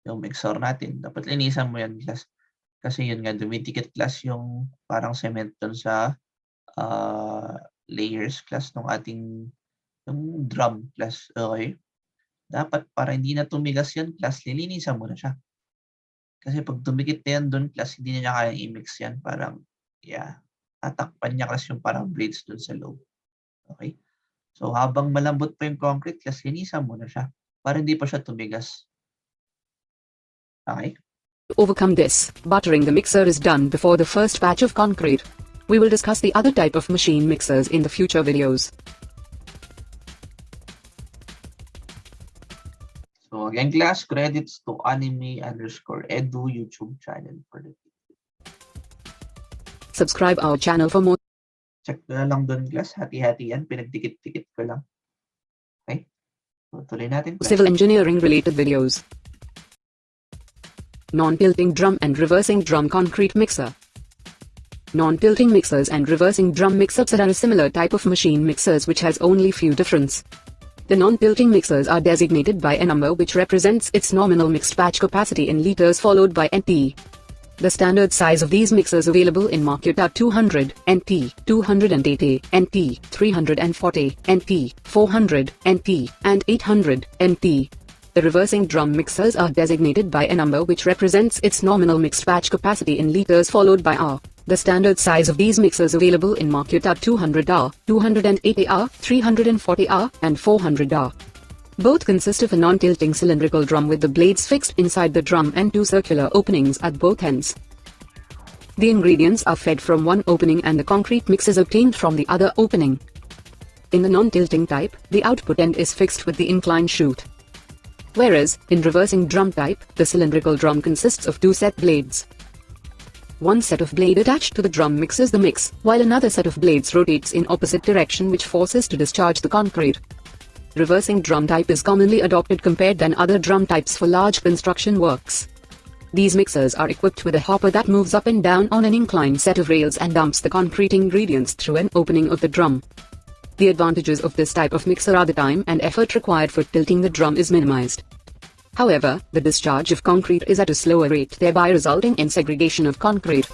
yung mixer natin. Dapat linisan mo yan class. Kasi yun nga, dumitikit class yung parang cement dun sa layers class ng ating yung drum class. Okay? Dapat para hindi na tumigas yan class, lilinisan mo na siya. Kasi pag tumikit na yan dun class, hindi na niya kayang i-mix yan. Parang, tatakpan niya class yung parang blades dun sa loob. Okay? So, habang malambot pa yung concrete, class, linisan mo na siya para hindi pa siya tumigas. Okay? To overcome this, buttering the mixer is done before the first batch of concrete. We will discuss the other type of machine mixers in the future videos. So, again, class, credits to anime_edu YouTube channel for the video. Subscribe our channel for more. Check ko na lang doon, class. Hati-hati yan. Pinagdikit-dikit ko lang. Okay? So, tuloy natin, class. Civil engineering related videos. Non-tilting drum and reversing drum concrete mixer. Non-tilting mixers and reversing drum mixers are a similar type of machine mixers which has only few difference. The non-tilting mixers are designated by a number which represents its nominal mixed batch capacity in liters followed by NT. The standard size of these mixers available in market are 200 NT, 280 NT, 340 NT, 400 NT, and 800 NT. The reversing drum mixers are designated by a number which represents its nominal mixed batch capacity in liters followed by R. The standard size of these mixers available in market are 200 R, 280 R, 340 R, and 400 R. Both consist of a non-tilting cylindrical drum with the blades fixed inside the drum and two circular openings at both ends. The ingredients are fed from one opening and the concrete mix is obtained from the other opening. In the non-tilting type, the output end is fixed with the inclined chute. Whereas, in reversing drum type, the cylindrical drum consists of two set blades. One set of blade attached to the drum mixes the mix, while another set of blades rotates in opposite direction which forces to discharge the concrete. Reversing drum type is commonly adopted compared than other drum types for large construction works. These mixers are equipped with a hopper that moves up and down on an inclined set of rails and dumps the concrete ingredients through an opening of the drum. The advantages of this type of mixer are the time and effort required for tilting the drum is minimized. However, the discharge of concrete is at a slower rate, thereby resulting in segregation of concrete.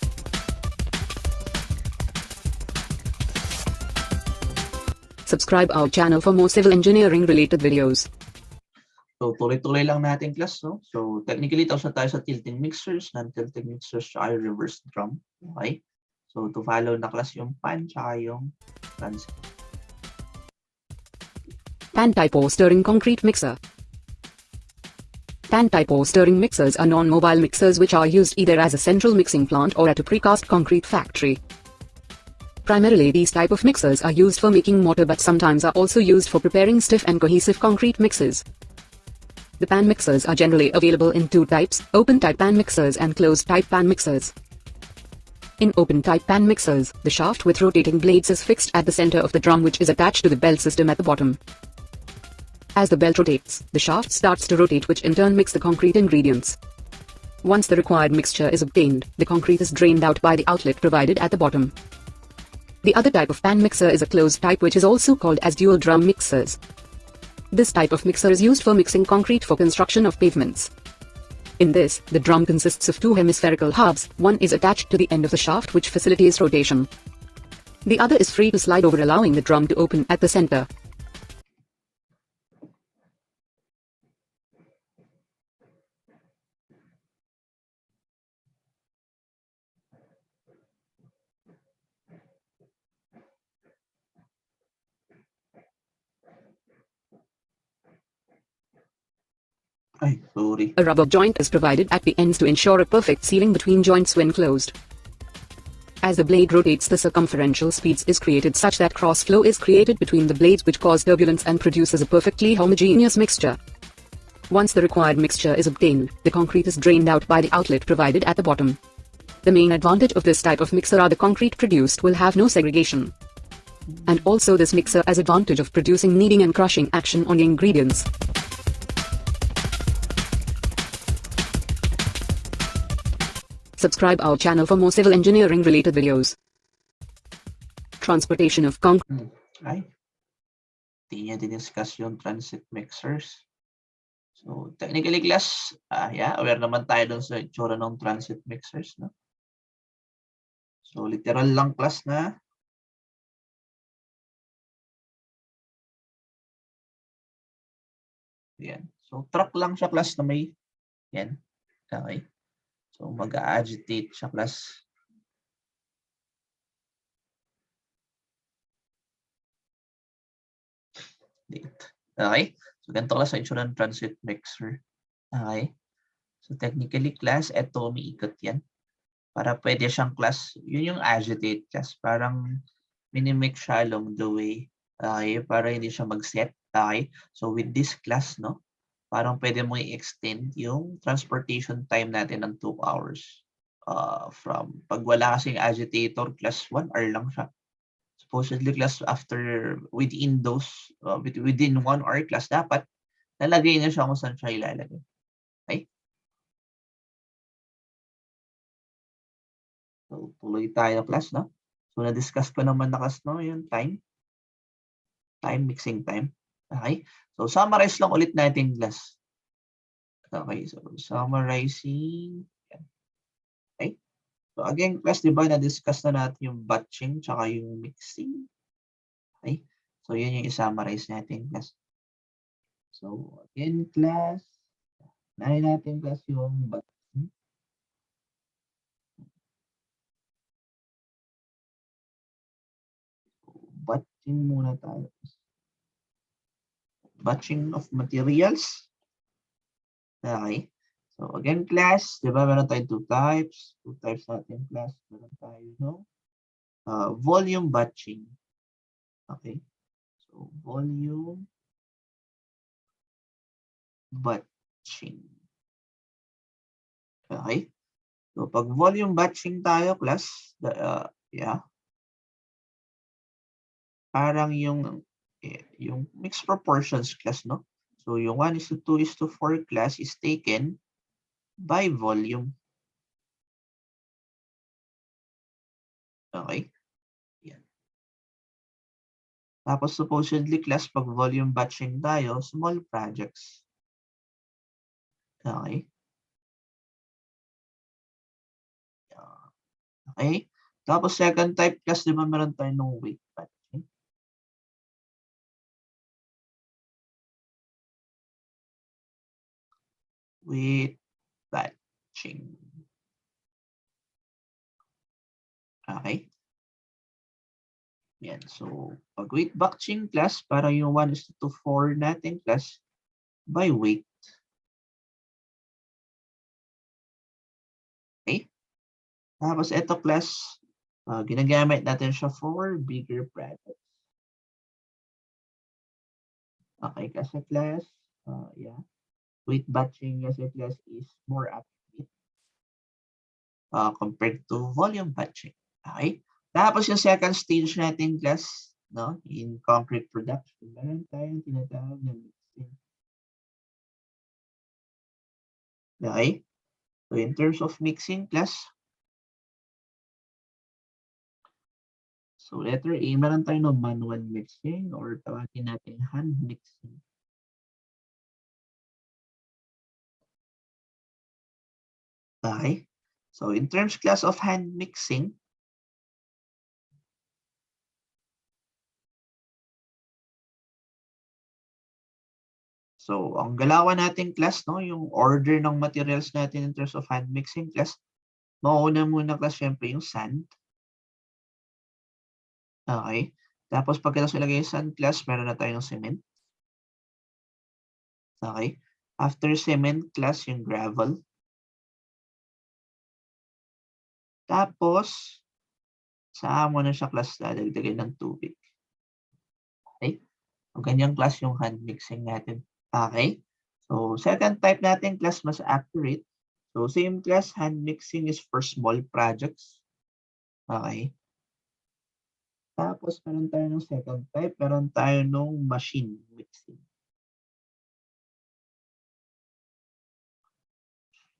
Subscribe our channel for more civil engineering related videos. So, tuloy-tuloy lang natin, class, no? So, technically, tapos na tayo sa tilting mixers, non-tilting mixers, tsaka yung reverse drum. Okay? So, to follow na, class, yung pan, tsaka yung trans. Pan type or stirring concrete mixer. Pan type or stirring mixers are non-mobile mixers which are used either as a central mixing plant or at a precast concrete factory. Primarily these type of mixers are used for making mortar but sometimes are also used for preparing stiff and cohesive concrete mixes. The pan mixers are generally available in two types, open type pan mixers and closed type pan mixers. In open type pan mixers, the shaft with rotating blades is fixed at the center of the drum which is attached to the belt system at the bottom. As the belt rotates, the shaft starts to rotate which in turn mix the concrete ingredients. Once the required mixture is obtained, the concrete is drained out by the outlet provided at the bottom. The other type of pan mixer is a closed type which is also called as dual drum mixers. This type of mixer is used for mixing concrete for construction of pavements. In this, the drum consists of two hemispherical halves, one is attached to the end of the shaft which facilitates rotation. The other is free to slide over allowing the drum to open at the center. Ay, sorry. A rubber joint is provided at the ends to ensure a perfect sealing between joints when closed. As the blade rotates, the circumferential speeds is created such that cross flow is created between the blades, which cause turbulence and produces a perfectly homogeneous mixture. Once the required mixture is obtained, the concrete is drained out by the outlet provided at the bottom. The main advantage of this type of mixer are the concrete produced will have no segregation. And also this mixer has advantage of producing kneading and crushing action on the ingredients. Subscribe our channel for more civil engineering related videos. Transportation of concrete. Ay. Hindi niya diniscuss yung transit mixers. So, technically class, yeah, aware naman tayo dun sa itsura ng transit mixers, no? So, literal lang class na yan. So, truck lang siya class na may yan. Okay. So, mag-agitate siya class. Okay. So, ganito class sa itsura ng transit mixer. Okay. So, technically class, eto umiikot yan. Para pwede siyang class, yun yung agitate class. Parang minimix siya along the way. Okay. Para hindi siya mag-set. Okay. So, with this class, no? Parang pwede mo i-extend yung transportation time natin ng 2 hours. From pag wala kasing agitator, class 1 hour lang siya. Supposedly class after within 1 hour class, dapat nalagay na siya kung saan siya ilalagay. Okay? So, tuloy tayo class, no? So, na-discuss ko naman na class, no? Yung time, mixing time. Okay? So, summarize lang ulit natin class. Okay, so summarizing. Okay. So again, class, di ba, na-discuss na natin yung batching tsaka yung mixing. Okay. So yun yung i-summarize natin, class. So again, class, nahin natin, class, yung batching. So, batching muna tayo. Batching of materials. Okay. So again, class, di ba, meron tayong 2 types. 2 types natin, class. Meron tayo, no? Volume batching. Okay. So volume batching. Okay. So pag volume batching tayo, class, yeah. Parang yung mixed proportions, class, no? So yung 1:2:4 class is taken by volume. Okay? Yan. Tapos supposedly, class, pag volume batching tayo, small projects. Okay? Okay? Tapos second type, class, di ba meron tayo ng weight batching? Weight batching. Okay? Yan. So, pag weight batching, class, para yung 1:4 natin, class, by weight. Okay? Tapos ito, class, ginagamit natin siya for bigger projects. Okay, kasi class, yeah, weight batching kasi class is more accurate compared to volume batching. Okay? Tapos yung second stage natin, class, no, in concrete production, meron tayong tinatawag na mixing. Okay? So in terms of mixing, class, so letter A, meron tayo ng manual mixing or tawagin natin hand mixing. Okay? So in terms, class, of hand mixing, so ang galawan natin, class, no, yung order ng materials natin in terms of hand mixing, class, mauna muna, class, syempre yung sand. Okay? Tapos pagkatapos ilagay yung sand, class, meron na tayong cement. Okay? After cement class, yung gravel. Tapos, saan mo na siya class dadagdagan ng tubig. Okay? So, ganyang class yung hand mixing natin. Okay? So, second type natin class mas accurate. So, same class, hand mixing is for small projects. Okay? Tapos, meron tayo ng second type. Meron tayo ng machine mixing.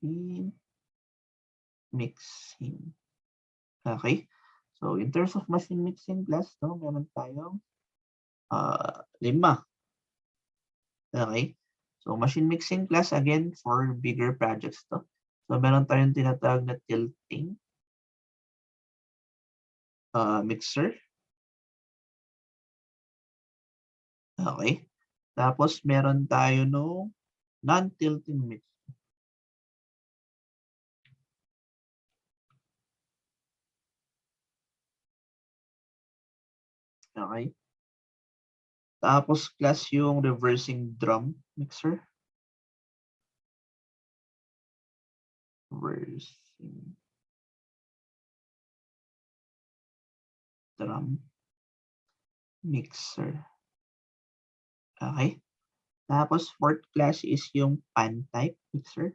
Machine mixing. Okay? So, in terms of machine mixing class, no, meron tayong 5. Okay? So, machine mixing class, again, for bigger projects to. So, meron tayong tinatawag na tilting mixer. Okay? Tapos, meron tayo no non-tilting mixer. Okay? Tapos, class yung reversing drum mixer. Reversing drum mixer. Okay? Tapos, fourth class is yung pan type mixer.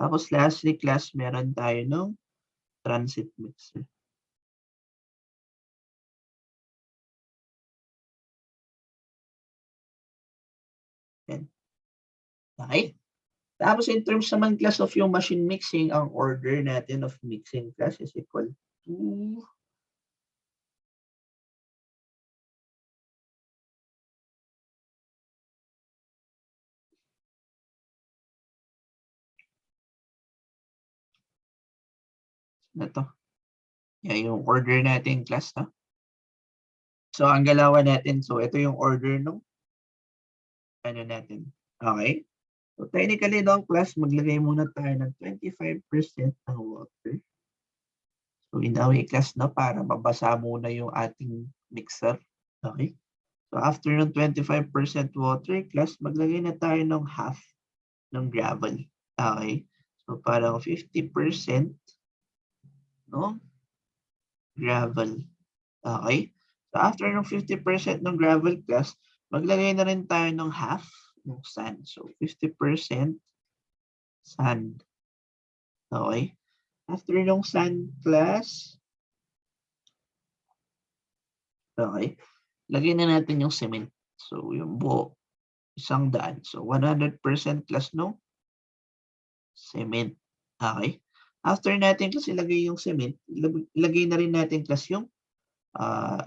Tapos, lastly class, meron tayo ng transit mixer. Yan. Okay? Tapos, in terms naman class of yung machine mixing, ang order natin of mixing class is equal to na to. Yan yung order natin class, no? So, ang galawan natin, so ito yung order nung ano natin. Okay? So, technically, no, class, maglagay muna tayo ng 25% ng water. So, in a way, class, no, para mabasa muna yung ating mixer. Okay? So, after ng 25% water, class, maglagay na tayo ng half ng gravel. Okay? So, parang 50%, no? Gravel. Okay? So, after ng 50% ng gravel class, maglagay na rin tayo ng half ng sand. So, 50% sand. Okay? After ng sand class, okay, lagay na natin yung cement. So, yung buo, 100. So, 100% class no cement. Okay? After natin class ilagay yung cement, ilagay na rin natin class yung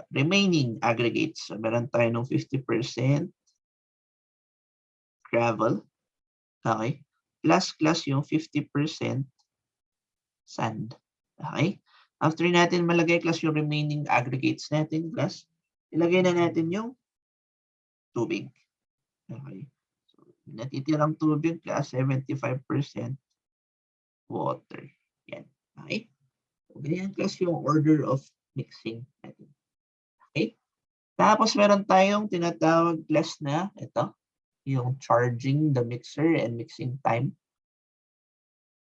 remaining aggregates. So, meron tayo ng 50% gravel. Okay? Plus yung 50% sand. Okay? After natin malagay class yung remaining aggregates natin class, ilagay na natin yung tubig. Okay? So, natitirang tubig class, 75% water. Yan. Okay? So, ganyan class yung order of mixing natin. Okay? Tapos meron tayong tinatawag class na ito, yung charging the mixer and mixing time.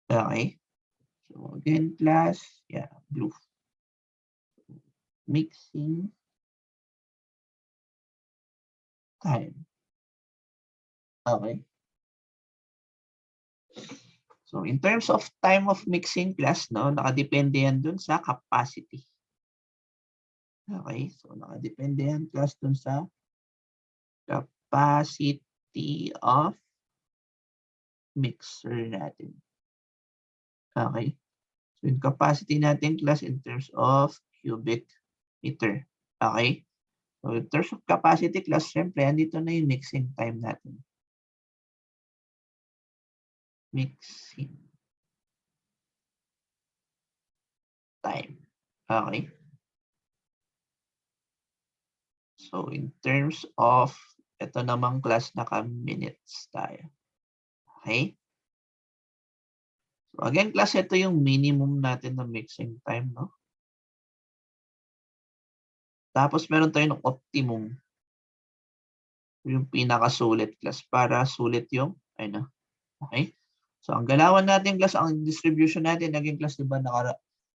Okay? So again, class, yeah, blue. Mixing time. Okay? So in terms of time of mixing class, no, nakadepende yan dun sa capacity. Okay? So nakadepende yan class dun sa capacity of mixer natin. Okay? So yung capacity natin class in terms of cubic meter. Okay? So in terms of capacity class, syempre, andito na yung mixing time natin. Mixing time. Okay? So in terms of, ito namang class naka-minutes tayo. Okay? So again, class, ito yung minimum natin na mixing time, no? Tapos meron tayong optimum. Yung pinakasulit, class, para sulit yung, ano, okay? So ang galawan natin, class, ang distribution natin, naging class, diba,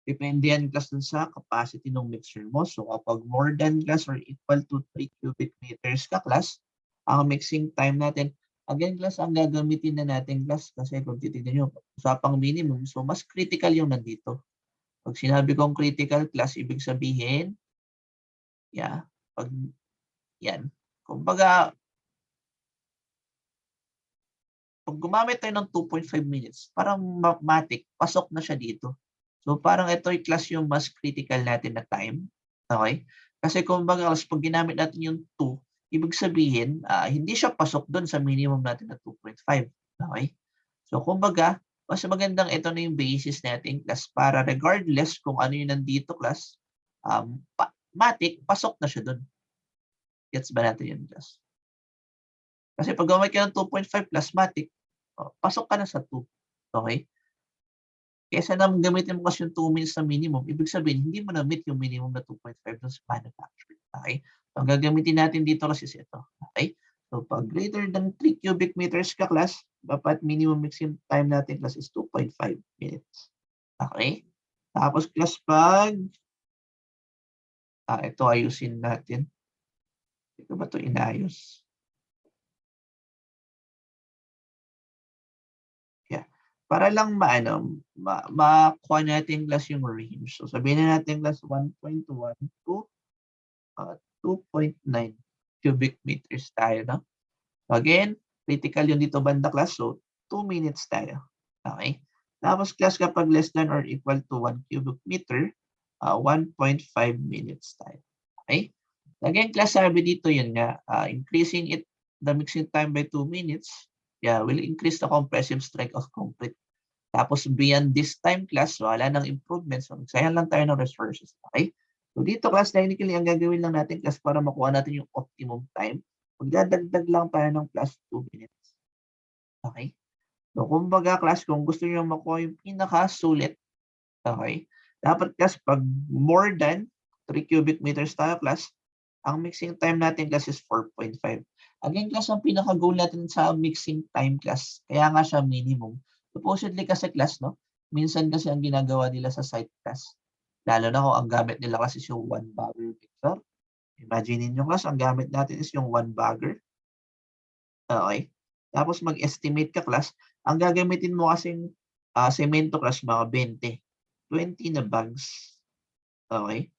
depende yan, class, dun sa capacity ng mixer mo. So kapag more than, class, or equal to 3 cubic meters ka, class, ang mixing time natin, again, class, ang gagamitin na natin, class, kasi kung titignan nyo, usapang minimum, so mas critical yung nandito. Pag sinabi kong critical, class, ibig sabihin, pag yan, kumbaga, pag gumamit tayo ng 2.5 minutes, parang mathematic, pasok na siya dito. So parang ito yung class yung mas critical natin na time. Okay? Kasi kumbaga, pag ginamit natin yung 2, ibig sabihin, hindi siya pasok doon sa minimum natin na 2.5. Okay? So kumbaga, mas magandang ito na yung basis natin, class, para regardless kung ano yung nandito, class, mathematic, pasok na siya doon. Gets ba natin yun, class? Kasi pag gumamit ka ng 2.5 plus matic, pasok ka na sa 2. Okay? Kesa naman gamitin mo kasi yung 2 minutes na minimum, ibig sabihin, hindi mo na-meet yung minimum na 2.5 dun sa manufacturing. Okay? So, ang gagamitin natin dito kasi is ito. Okay? So, pag greater than 3 cubic meters ka, class, dapat minimum mixing time natin, class, is 2.5 minutes. Okay? Tapos, class, pag ito ayusin natin. Ito ba ito inayos? Para lang makuha natin, class, yung range. So sabihin na natin, class, 1.1 to 2.9 cubic meters tayo, no? Again, critical yung dito banda, class. So 2 minutes tayo. Okay? Tapos, class, kapag less than or equal to 1 cubic meter, 1.5 minutes tayo. Okay? Again, class, sabi dito yun nga, increasing the mixing time by 2 minutes, will increase the compressive strength of concrete. Tapos beyond this time, class, wala nang improvements. So sayang lang tayo ng resources. Okay? So dito, class, technically, ang gagawin lang natin, class, para makuha natin yung optimum time, magdadagdag lang tayo ng plus 2 minutes. Okay? So kumbaga, class, kung gusto niyo makuha yung pinakasulit, okay, dapat, class, pag more than 3 cubic meters tayo, class, ang mixing time natin, class, is 4.5. Again, class, ang pinaka-goal natin sa mixing time, class, kaya nga siya minimum. Supposedly kasi, class, no? Minsan kasi ang ginagawa nila sa site, class, lalo na kung ang gamit nila kasi is yung 1 bagger mixer. Imagine niyo, class, ang gamit natin is yung 1 bagger. Okay? Tapos mag-estimate ka, class, ang gagamitin mo kasing semento, class, mga 20 na bags. Okay?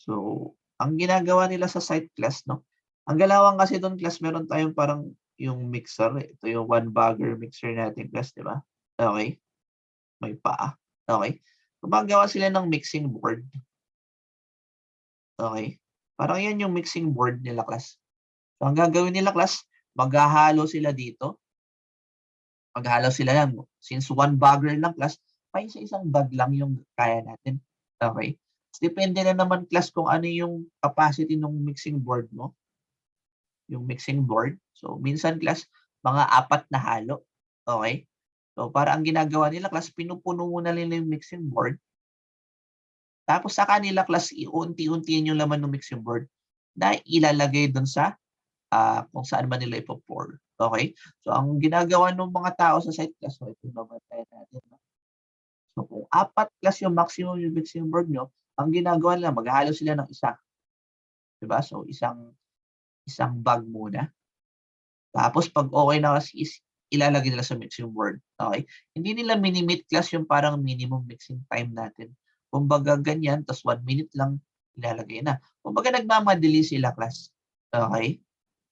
So, ang ginagawa nila sa site, class, no? Ang galawang kasi doon, class, meron tayong parang yung mixer. Ito yung 1 bagger mixer natin, class, di ba? Okay? May paa. Okay? Gumagawa sila ng mixing board. Okay? Parang yan yung mixing board nila, class. So, ang gagawin nila, class, maghahalo sila dito. Maghahalo sila lang. Since 1 bagger lang, class, isa-isang bag lang yung kaya natin. Okay? Depende na naman, class, kung ano yung capacity ng mixing board mo. Yung mixing board. So, minsan, class, mga 4 na halo. Okay? So, para ang ginagawa nila, class, pinupuno muna nila yung mixing board. Tapos sa kanila, class, iunti-untiin yung laman ng mixing board na ilalagay doon sa kung saan man nila ipo-pour. Okay? So, ang ginagawa ng mga tao sa site, class, so ito naman natin. No? So, kung 4, class, yung maximum yung mixing board nyo, ang ginagawa nila, maghahalo sila ng isa. Diba? So, isang bag muna. Tapos, pag okay na kasi, ilalagay nila sa mixing board. Okay? Hindi nila minimit, class, yung parang minimum mixing time natin. Kumbaga ganyan, tapos 1 minute lang ilalagay na. Kumbaga nagmamadali sila, class. Okay?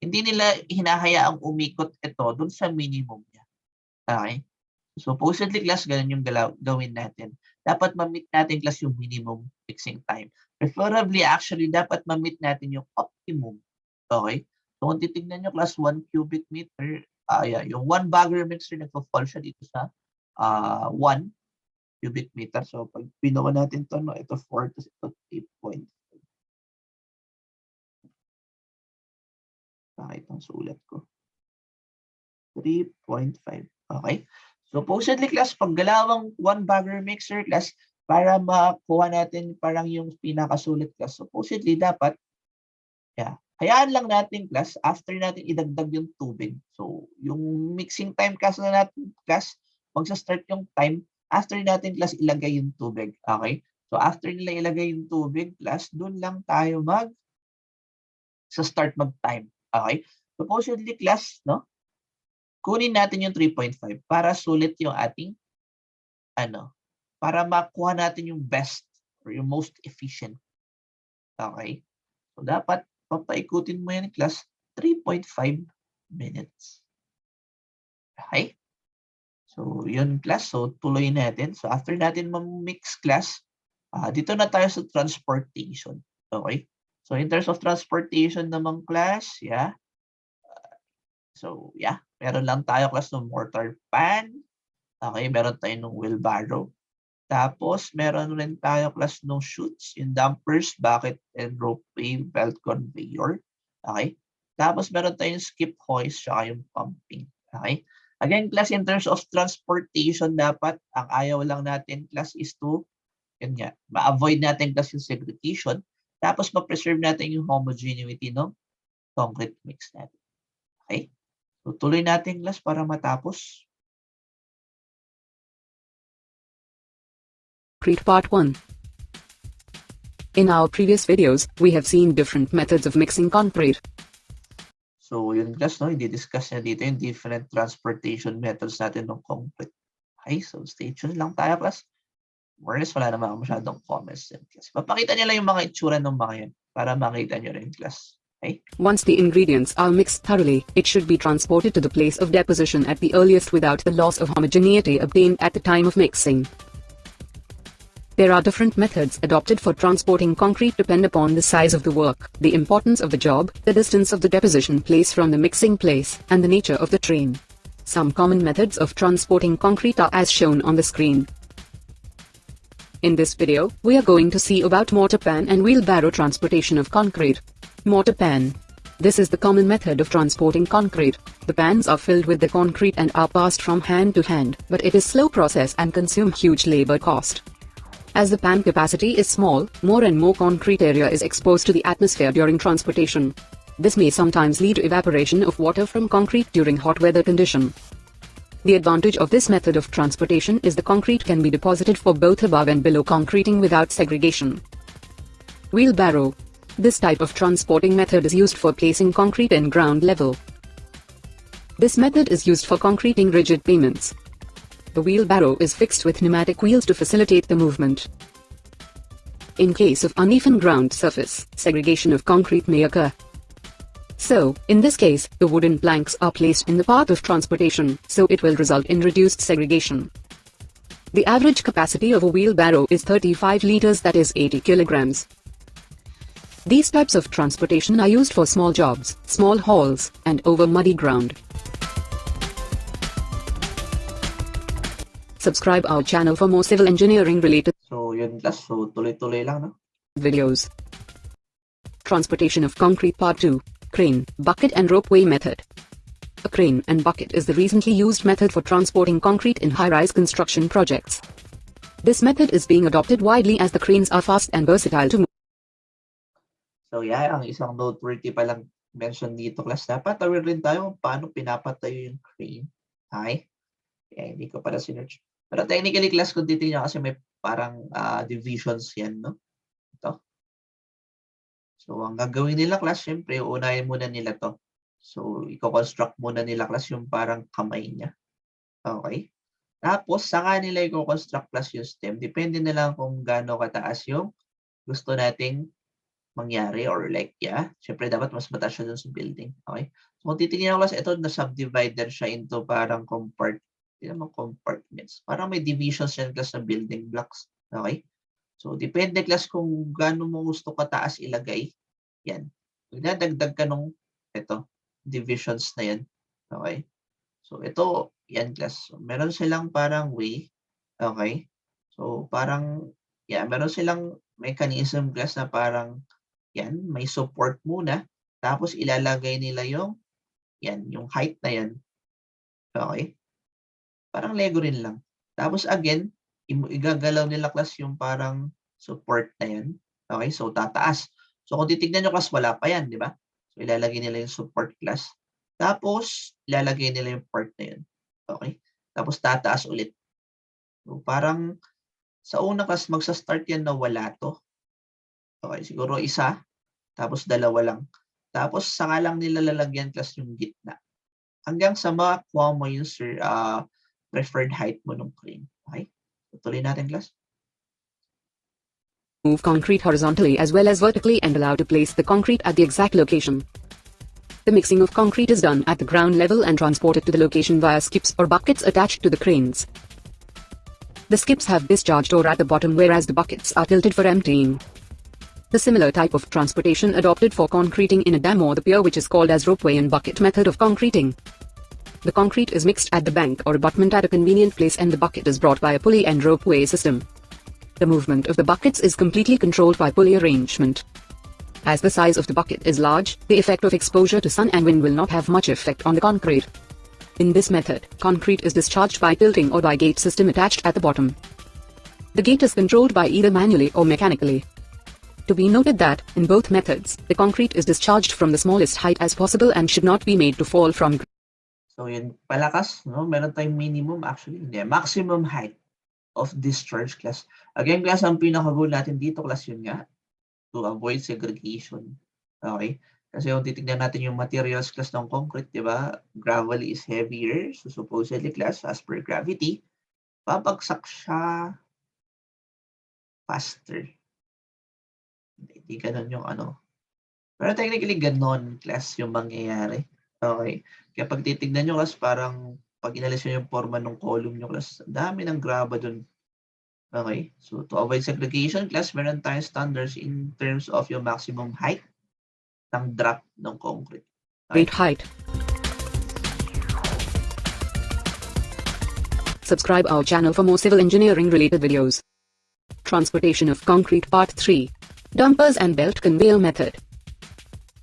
Hindi nila hinahayaang umikot ito dun sa minimum niya. Okay? Supposedly, class, ganun yung gawin natin. Dapat ma-meet natin, class, yung minimum mixing time. Preferably, actually, dapat ma-meet natin yung optimum. Okay? So, kung titignan nyo, class, 1 cubic meter, yung 1 bagger mixer, nagpo-fall siya dito sa 1 cubic meter. So, pag pinuha natin ito, no, ito 4, tapos ito 8.5. Bakit ang sulat ko? 3.5. Okay? Supposedly class, paggalawang 1-bagger mixer class, para makuha natin parang yung pinakasulit class, supposedly dapat, hayaan lang natin class, after natin idagdag yung tubig. So, yung mixing time class na natin class, magsa-start yung time, after natin class ilagay yung tubig. Okay? So, after nila ilagay yung tubig class, dun lang tayo start mag-time. Okay? Supposedly class, no? Kunin natin yung 3.5 para sulit yung ating para makuha natin yung best or yung most efficient. Okay? So, dapat papaikutin mo yan class 3.5 minutes. Okay? So, yun class. So, tuloy natin. So, after natin ma-mix class, dito na tayo sa transportation. Okay? So, in terms of transportation naman class, So, meron lang tayo class ng mortar pan. Okay, meron tayo ng wheelbarrow. Tapos, meron rin tayo class ng chutes, yung dampers, bucket, and ropeway belt conveyor. Okay? Tapos, meron tayong skip hoist, saka yung pumping. Okay? Again, class, in terms of transportation, dapat, ang ayaw lang natin, class, is to, ma-avoid natin class yung segregation. Tapos, ma-preserve natin yung homogeneity ng concrete mix natin. Okay? So, tuloy natin class para matapos. Concrete Part 1. In our previous videos, we have seen different methods of mixing concrete. So, yun class, no? I-discuss niya dito yung different transportation methods natin ng concrete. Okay, so stay tuned lang tayo class. More or less, wala naman masyadong comments din class. Papakita niya lang yung mga itsura ng mga yan para makita niyo rin class. Okay? Once the ingredients are mixed thoroughly, it should be transported to the place of deposition at the earliest without the loss of homogeneity obtained at the time of mixing. There are different methods adopted for transporting concrete depend upon the size of the work, the importance of the job, the distance of the deposition place from the mixing place, and the nature of the train. Some common methods of transporting concrete are as shown on the screen. In this video, we are going to see about mortar pan and wheelbarrow transportation of concrete. Mortar pan. This is the common method of transporting concrete. The pans are filled with the concrete and are passed from hand to hand, but it is slow process and consume huge labor cost. As the pan capacity is small, more and more concrete area is exposed to the atmosphere during transportation. This may sometimes lead to evaporation of water from concrete during hot weather condition. The advantage of this method of transportation is the concrete can be deposited for both above and below concreting without segregation. Wheelbarrow. This type of transporting method is used for placing concrete in ground level. This method is used for concreting rigid pavements. The wheelbarrow is fixed with pneumatic wheels to facilitate the movement. In case of uneven ground surface, segregation of concrete may occur. So, in this case, the wooden planks are placed in the path of transportation, so it will result in reduced segregation. The average capacity of a wheelbarrow is 35 liters, that is 80 kilograms. These types of transportation are used for small jobs, small hauls, and over muddy ground. Subscribe our channel for more civil engineering related So, yun class. So, tuloy-tuloy lang, no? videos. Transportation of concrete Part 2. Crane, bucket and ropeway method. A crane and bucket is the recently used method for transporting concrete in high-rise construction projects. This method is being adopted widely as the cranes are fast and versatile to move. So, ang isang noteworthy pa lang mention dito class. Dapat aware rin tayo kung paano pinapatayo yung crane. Okay? Hindi ko pala sinerch. Pero technically class, kung titignan kasi may parang divisions yan, no? Ito. So, ang gagawin nila class, syempre, unahin muna nila to. So, i-construct muna nila class yung parang kamay niya. Okay? Tapos, saka nila i-construct class yung stem. Depende na lang kung gaano kataas yung gusto nating mangyari or like, syempre dapat mas mataas siya dun sa building. Okay? So, kung titignan ko class, ito na-subdivided siya into parang compartments. Parang may divisions yan class na building blocks. Okay? So, depende class kung gaano mo gusto kataas ilagay. Yan. Magdadagdag ka nung divisions na yan. Okay? So, ito, yan class. So, meron silang parang way. Okay? So, parang, meron silang mechanism class na parang, may support muna. Tapos, ilalagay nila yung height na yan. Okay? Parang Lego rin lang. Tapos again, igagalaw nila class yung parang support na yan. Okay, so tataas. So kung titignan nyo class, wala pa yan, di ba? So ilalagay nila yung support class. Tapos, ilalagay nila yung part na yun. Okay? Tapos tataas ulit. So parang sa una class, magsa-start yan na wala to. Okay, siguro isa, tapos dalawa lang. Tapos saka lang nila lalagyan class yung gitna. Hanggang sa makuha mo yung preferred height mo ng crane. Okay? Tuloy natin class. Move concrete horizontally as well as vertically and allow to place the concrete at the exact location. The mixing of concrete is done at the ground level and transported to the location via skips or buckets attached to the cranes. The skips have discharge door at the bottom whereas the buckets are tilted for emptying. The similar type of transportation adopted for concreting in a dam or the pier, which is called as ropeway and bucket method of concreting. The concrete is mixed at the bank or abutment at a convenient place and the bucket is brought by a pulley and ropeway system. The movement of the buckets is completely controlled by pulley arrangement. As the size of the bucket is large, the effect of exposure to sun and wind will not have much effect on the concrete. In this method, concrete is discharged by tilting or by gate system attached at the bottom. The gate is controlled by either manually or mechanically. To be noted that, in both methods, the concrete is discharged from the smallest height as possible and should not be made to fall from. So yun, palakas, no? Meron tayong minimum, actually, hindi, maximum height of discharge class. Again, class, ang pinaka-goal natin dito, class, yun nga, to avoid segregation. Okay? Kasi kung titignan natin yung materials class ng concrete, di ba? Gravel is heavier, so supposedly class, as per gravity, babagsak siya faster. Hindi ganun yung ano. Pero technically, ganon class yung mangyayari. Okay? Kaya pag titignan nyo class, parang pag inalis nyo yung forma ng column nyo class, dami ng graba dun. Okay? So, to avoid segregation class, meron tayong standards in terms of yung maximum height ng drop ng concrete. Okay? Height. Subscribe our channel for more civil engineering related videos. Transportation of concrete part 3. Dumpers and belt conveyor method.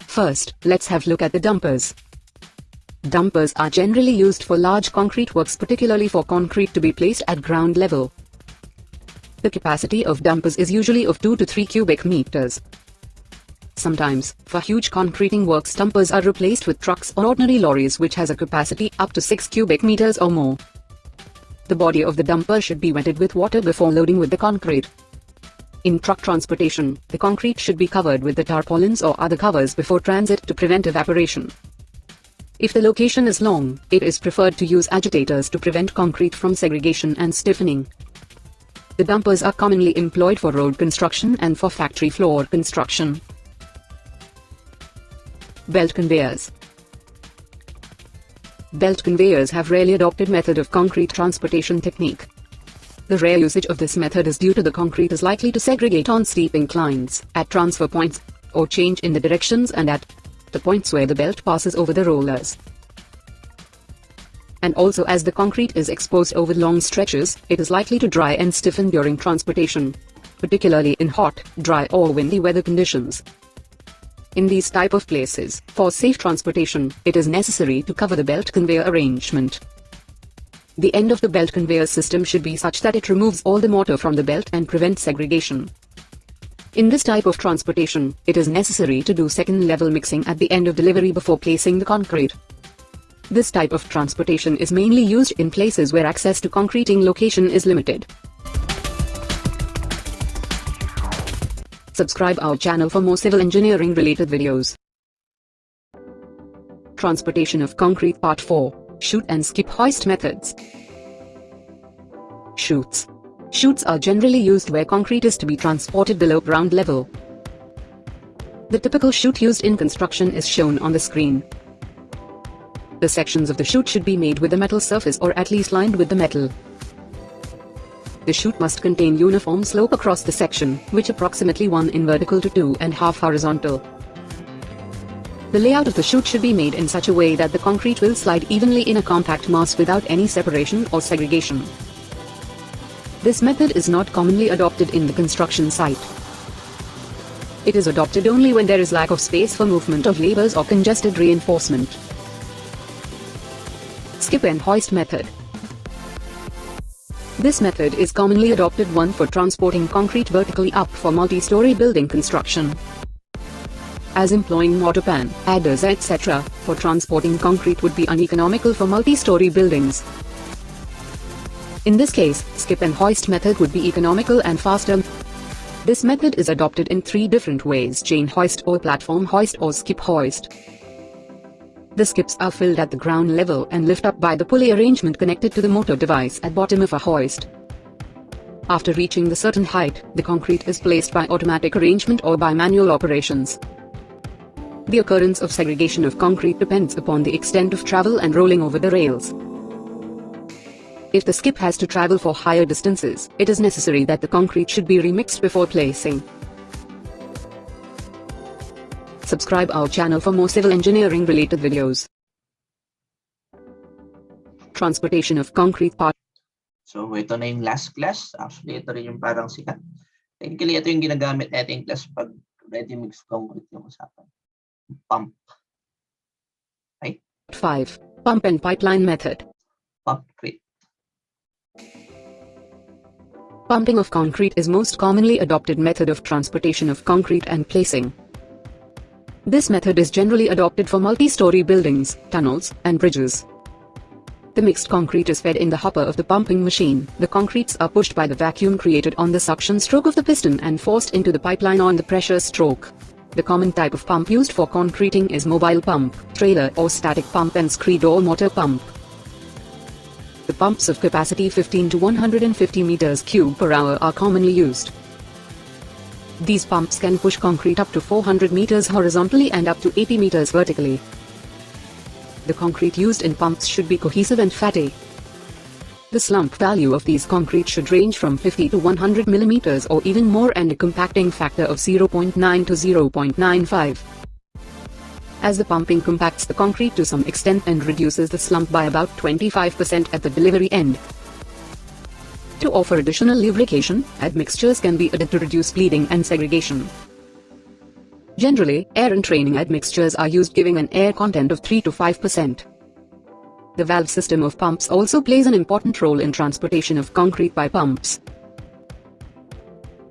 First, let's have a look at the dumpers. Dumpers are generally used for large concrete works, particularly for concrete to be placed at ground level. The capacity of dumpers is usually of 2 to 3 cubic meters. Sometimes, for huge concreting works, dumpers are replaced with trucks or ordinary lorries which has a capacity up to 6 cubic meters or more. The body of the dumper should be wetted with water before loading with the concrete. In truck transportation, the concrete should be covered with the tarpaulins or other covers before transit to prevent evaporation. If the location is long, it is preferred to use agitators to prevent concrete from segregation and stiffening. The dumpers are commonly employed for road construction and for factory floor construction. Belt conveyors. Belt conveyors have rarely adopted method of concrete transportation technique. The rare usage of this method is due to the concrete is likely to segregate on steep inclines, at transfer points, or change in the directions and at the points where the belt passes over the rollers. And also, as the concrete is exposed over long stretches, it is likely to dry and stiffen during transportation, particularly in hot, dry or windy weather conditions. In these type of places, for safe transportation, it is necessary to cover the belt conveyor arrangement. The end of the belt conveyor system should be such that it removes all the mortar from the belt and prevents segregation. In this type of transportation, it is necessary to do second-level mixing at the end of delivery before placing the concrete. This type of transportation is mainly used in places where access to concreting location is limited. Subscribe our channel for more civil engineering related videos. Transportation of concrete part 4. Chute and skip hoist methods. Chutes. Chutes are generally used where concrete is to be transported below ground level. The typical chute used in construction is shown on the screen. The sections of the chute should be made with a metal surface or at least lined with the metal. The chute must contain uniform slope across the section, which approximately 1 in vertical to 2.5 horizontal. The layout of the chute should be made in such a way that the concrete will slide evenly in a compact mass without any separation or segregation. This method is not commonly adopted in the construction site. It is adopted only when there is lack of space for movement of labors or congested reinforcement. Skip and hoist method. This method is commonly adopted one for transporting concrete vertically up for multi-story building construction, as employing mortar pan, adders etc. for transporting concrete would be uneconomical for multi-story buildings. In this case, skip and hoist method would be economical and faster. This method is adopted in 3 different ways: chain hoist or platform hoist or skip hoist. The skips are filled at the ground level and lift up by the pulley arrangement connected to the motor device at bottom of a hoist. After reaching the certain height, the concrete is placed by automatic arrangement or by manual operations. The occurrence of segregation of concrete depends upon the extent of travel and rolling over the rails. If the skip has to travel for higher distances, it is necessary that the concrete should be remixed before placing. Subscribe our channel for more civil engineering related videos. Transportation of concrete part. So ito na yung last class. Actually, ito rin yung parang sikat. Technically, ito yung ginagamit natin class pag ready-mix concrete yung usapan. Pump. Okay? 5. Pump and pipeline method. Pumpcrete. Pumping of concrete is most commonly adopted method of transportation of concrete and placing. This method is generally adopted for multi-story buildings, tunnels, and bridges. The mixed concrete is fed in the hopper of the pumping machine. The concretes are pushed by the vacuum created on the suction stroke of the piston and forced into the pipeline on the pressure stroke. The common type of pump used for concreting is mobile pump, trailer or static pump and screed-door motor pump. The pumps of capacity 15 to 150 meters cube per hour are commonly used. These pumps can push concrete up to 400 meters horizontally and up to 80 meters vertically. The concrete used in pumps should be cohesive and fatty. The slump value of these concrete should range from 50 to 100 millimeters or even more and a compacting factor of 0.9 to 0.95. As the pumping compacts the concrete to some extent and reduces the slump by about 25% at the delivery end. To offer additional lubrication, admixtures can be added to reduce bleeding and segregation. Generally, air and training admixtures are used giving an air content of 3 to 5%. The valve system of pumps also plays an important role in transportation of concrete by pumps.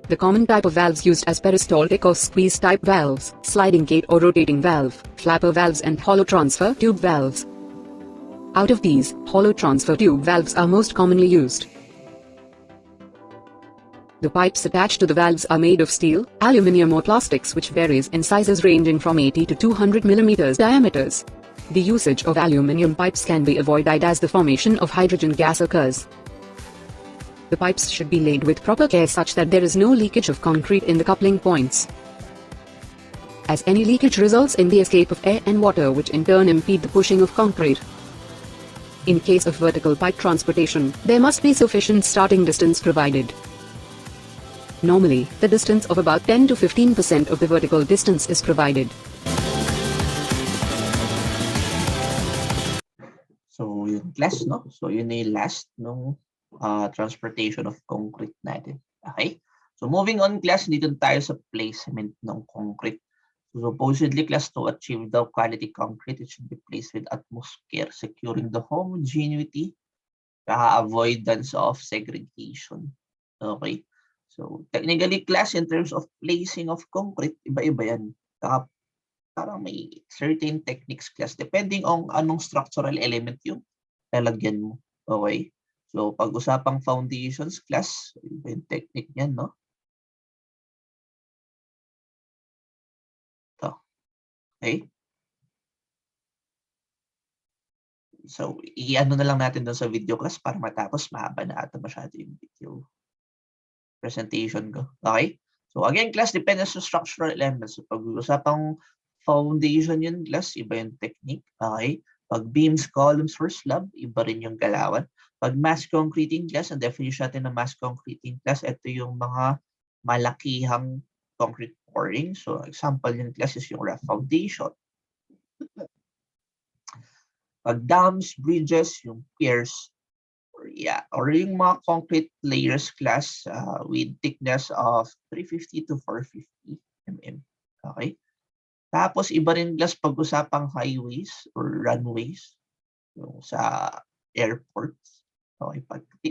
The common type of valves used as peristaltic or squeeze type valves, sliding gate or rotating valve, flapper valves and hollow transfer tube valves. Out of these, hollow transfer tube valves are most commonly used. The pipes attached to the valves are made of steel, aluminum or plastics which varies in sizes ranging from 80 to 200 mm diameters. The usage of aluminum pipes can be avoided as the formation of hydrogen gas occurs. The pipes should be laid with proper care such that there is no leakage of concrete in the coupling points, as any leakage results in the escape of air and water which in turn impede the pushing of concrete. In case of vertical pipe transportation, there must be sufficient starting distance provided. Normally, the distance of about 10 to 15% of the vertical distance is provided. So yung class, no? So yun na yung last nung transportation of concrete natin. Okay? So moving on class, dito tayo sa placement ng concrete. So supposedly class, to achieve the quality concrete, it should be placed with utmost care, securing the homogeneity, avoidance of segregation. Okay? So technically class, in terms of placing of concrete, iba-iba yan. Parang may certain techniques class depending on anong structural element yung lalagyan mo. Okay? So pag-usapang foundations class, iba yung technique niyan, no? Ito. Okay? So i-ano na lang natin doon sa video class para matapos, mahaba na ata masyado yung video presentation ko. Okay? So again class, depende sa structural elements. So pag-usapang foundation yun class, iba yung technique. Okay? Pag beams, columns, or slab, iba rin yung galawan. Pag mass concreting class, ang definition natin ng mass concreting class, ito yung mga malakihang concrete pouring. So example yun class is yung rough foundation. Pag dams, bridges, yung piers, or yung mga concrete layers class with thickness of 350 to 450 mm. Okay? Tapos iba rin class pag-usapang highways or runways yung sa airports. Okay,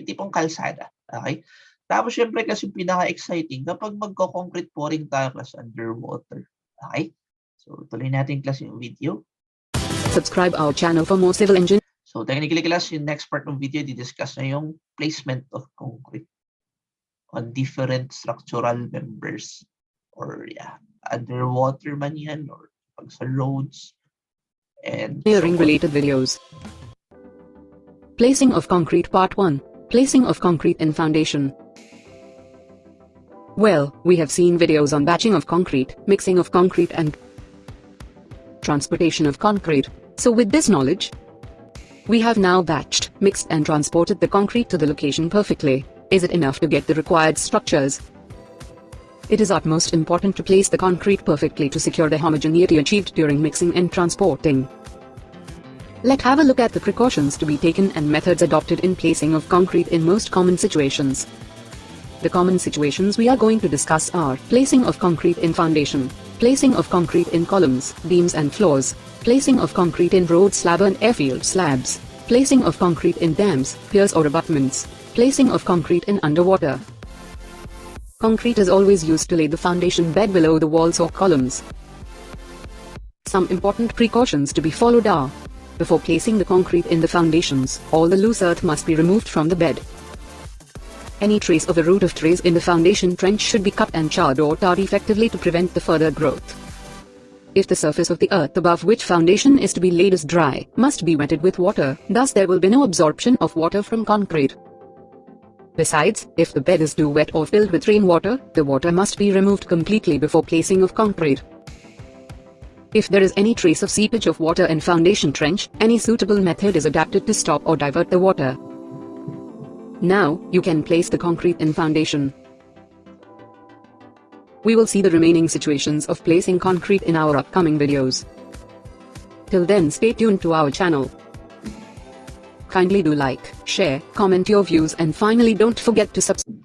tipong kalsada. Okay? Tapos syempre kasi pinaka-exciting kapag magko-concrete pouring tayo class underwater. Okay? So tuloy natin class yung video. Subscribe our channel for more civil engineering. So technically class, yung next part ng video, di-discuss na yung placement of concrete on different structural members. Or underwater man yan, or pag sa roads, and so on. Related videos. Placing of concrete part 1. Placing of concrete in foundation. Well, we have seen videos on batching of concrete, mixing of concrete and transportation of concrete. So with this knowledge, we have now batched, mixed and transported the concrete to the location perfectly. Is it enough to get the required structures? It is utmost important to place the concrete perfectly to secure the homogeneity achieved during mixing and transporting. Let's have a look at the precautions to be taken and methods adopted in placing of concrete in most common situations. The common situations we are going to discuss are placing of concrete in foundation, placing of concrete in columns, beams and floors, placing of concrete in road slab and airfield slabs, placing of concrete in dams, piers or abutments, placing of concrete in underwater. Concrete is always used to lay the foundation bed below the walls or columns. Some important precautions to be followed are: before placing the concrete in the foundations, all the loose earth must be removed from the bed. Any trace of the root of trees in the foundation trench should be cut and charred or tarred effectively to prevent the further growth. If the surface of the earth above which foundation is to be laid is dry, must be wetted with water, thus there will be no absorption of water from concrete. Besides, if the bed is too wet or filled with rainwater, the water must be removed completely before placing of concrete. If there is any trace of seepage of water in foundation trench, any suitable method is adapted to stop or divert the water. Now, you can place the concrete in foundation. We will see the remaining situations of placing concrete in our upcoming videos. Till then, stay tuned to our channel. Kindly do like, share, comment your views and finally don't forget to subscribe.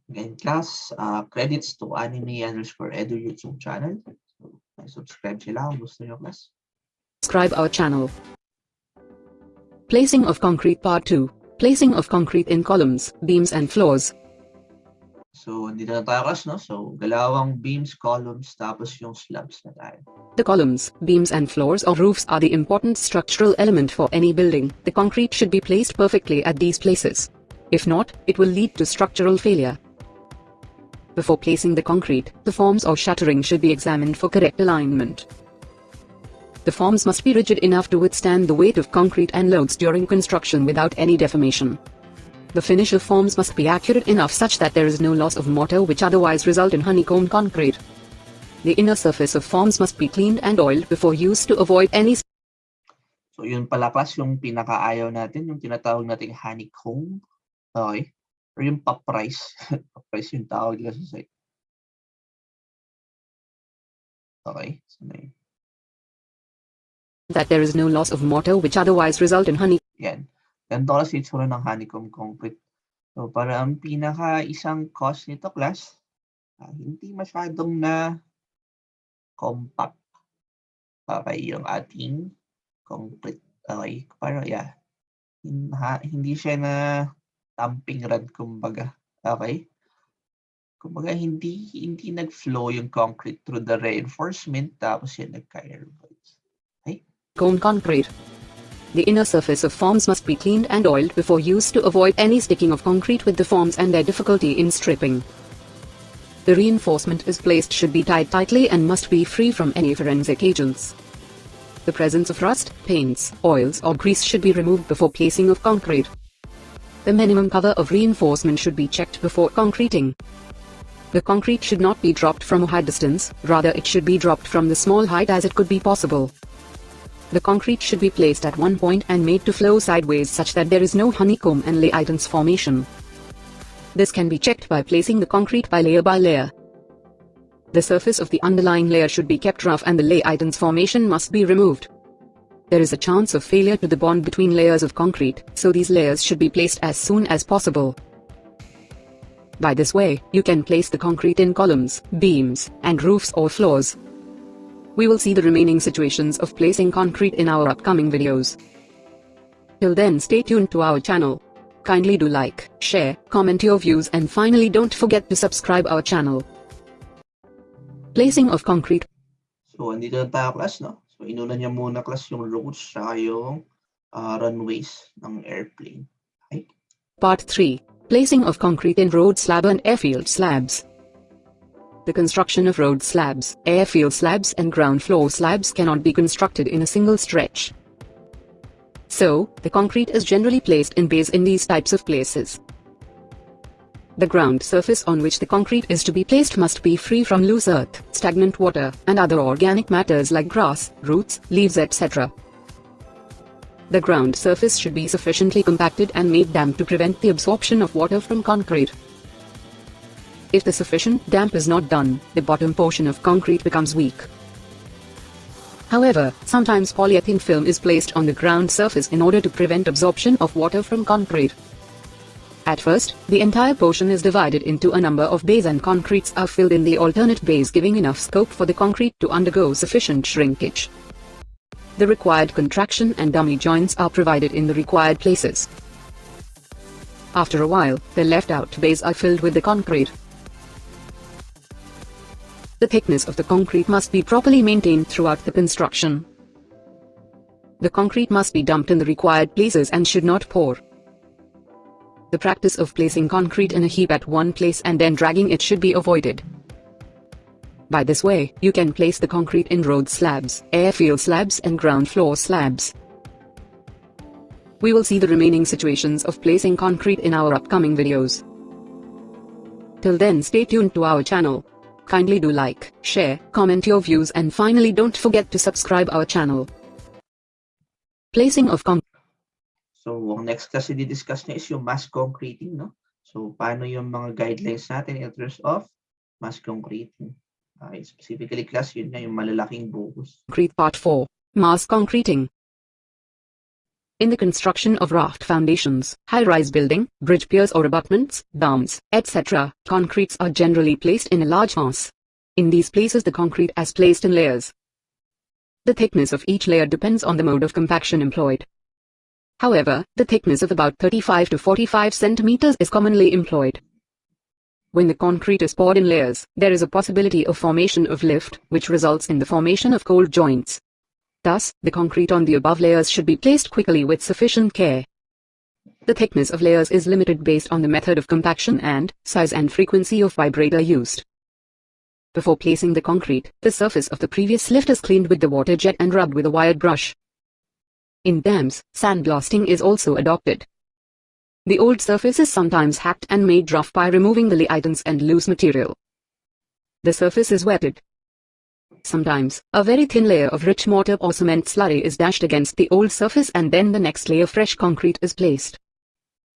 Again, class, credits to anime_edu YouTube channel. So, subscribe sila kung gusto nyo, class. Subscribe our channel. Placing of concrete part 2. Placing of concrete in columns, beams and floors. So, dito na tayo, class, no? So, galawang beams, columns, tapos yung slabs na tayo. The columns, beams and floors or roofs are the important structural element for any building. The concrete should be placed perfectly at these places. If not, it will lead to structural failure. Before placing the concrete, the forms or shuttering should be examined for correct alignment. The forms must be rigid enough to withstand the weight of concrete and loads during construction without any deformation. The finish of forms must be accurate enough such that there is no loss of mortar which otherwise result in honeycomb concrete. The inner surface of forms must be cleaned and oiled before use to avoid any. So, yun pala, class, yung pinakaayaw natin, yung tinatawag nating honeycomb. Okay. Or yung pa-price. Pa-price yung tawag nila sa site. Okay. So, na yun. That there is no loss of mortar which otherwise result in honey. Yan. Ganito kasi itsura ng honeycomb concrete. So, para ang isang cause nito, class, hindi masyadong na compact. Okay, yung ating concrete. Okay, para hindi siya na dumping rod, kumbaga. Okay? Kumbaga, hindi nag-flow yung concrete through the reinforcement, tapos yan nagka-air voids. Okay? Cone concrete. The inner surface of forms must be cleaned and oiled before use to avoid any sticking of concrete with the forms and their difficulty in stripping. The reinforcement is placed should be tied tightly and must be free from any forensic agents. The presence of rust, paints, oils or grease should be removed before placing of concrete. The minimum cover of reinforcement should be checked before concreting. The concrete should not be dropped from a high distance, rather it should be dropped from the small height as it could be possible. The concrete should be placed at one point and made to flow sideways such that there is no honeycomb and lay items formation. This can be checked by placing the concrete by layer. The surface of the underlying layer should be kept rough and the lay items formation must be removed. There is a chance of failure to the bond between layers of concrete, so these layers should be placed as soon as possible. By this way, you can place the concrete in columns, beams, and roofs or floors. We will see the remaining situations of placing concrete in our upcoming videos. Till then, stay tuned to our channel. Kindly do like, share, comment your views, and finally don't forget to subscribe our channel. Placing of concrete. So, andito na tayo, class, no? So, inuna niya muna, class, yung roads sa yung runways ng airplane. Okay? Part 3. Placing of concrete in road slab and airfield slabs. The construction of road slabs, airfield slabs, and ground floor slabs cannot be constructed in a single stretch. So, the concrete is generally placed in bays in these types of places. The ground surface on which the concrete is to be placed must be free from loose earth, stagnant water, and other organic matters like grass, roots, leaves, etc. The ground surface should be sufficiently compacted and made damp to prevent the absorption of water from concrete. If the sufficient damp is not done, the bottom portion of concrete becomes weak. However, sometimes polyethylene film is placed on the ground surface in order to prevent absorption of water from concrete. At first, the entire portion is divided into a number of bays and concretes are filled in the alternate bays, giving enough scope for the concrete to undergo sufficient shrinkage. The required contraction and dummy joints are provided in the required places. After a while, the left-out bays are filled with the concrete. The thickness of the concrete must be properly maintained throughout the construction. The concrete must be dumped in the required places and should not pour. The practice of placing concrete in a heap at one place and then dragging it should be avoided. By this way, you can place the concrete in road slabs, airfield slabs, and ground floor slabs. We will see the remaining situations of placing concrete in our upcoming videos. Till then, stay tuned to our channel. Kindly do like, share, comment your views, and finally don't forget to subscribe our channel. Placing of concrete. So, ang next kasi di-discuss niya is yung mass concreting, no? So, paano yung mga guidelines natin in terms of mass concreting? Okay, specifically, class, yun na yung malalaking buhos. Concrete Part 4. Mass concreting. In the construction of raft foundations, high-rise building, bridge piers or abutments, dams, etc., concretes are generally placed in a large mass. In these places the concrete is placed in layers. The thickness of each layer depends on the mode of compaction employed. However, the thickness of about 35 to 45 centimeters is commonly employed. When the concrete is poured in layers, there is a possibility of formation of lift, which results in the formation of cold joints. Thus, the concrete on the above layers should be placed quickly with sufficient care. The thickness of layers is limited based on the method of compaction and size and frequency of vibrator used. Before placing the concrete, the surface of the previous lift is cleaned with the water jet and rubbed with a wired brush. In dams, sandblasting is also adopted. The old surface is sometimes hacked and made rough by removing the liaisons and loose material. The surface is wetted. Sometimes, a very thin layer of rich mortar or cement slurry is dashed against the old surface and then the next layer of fresh concrete is placed.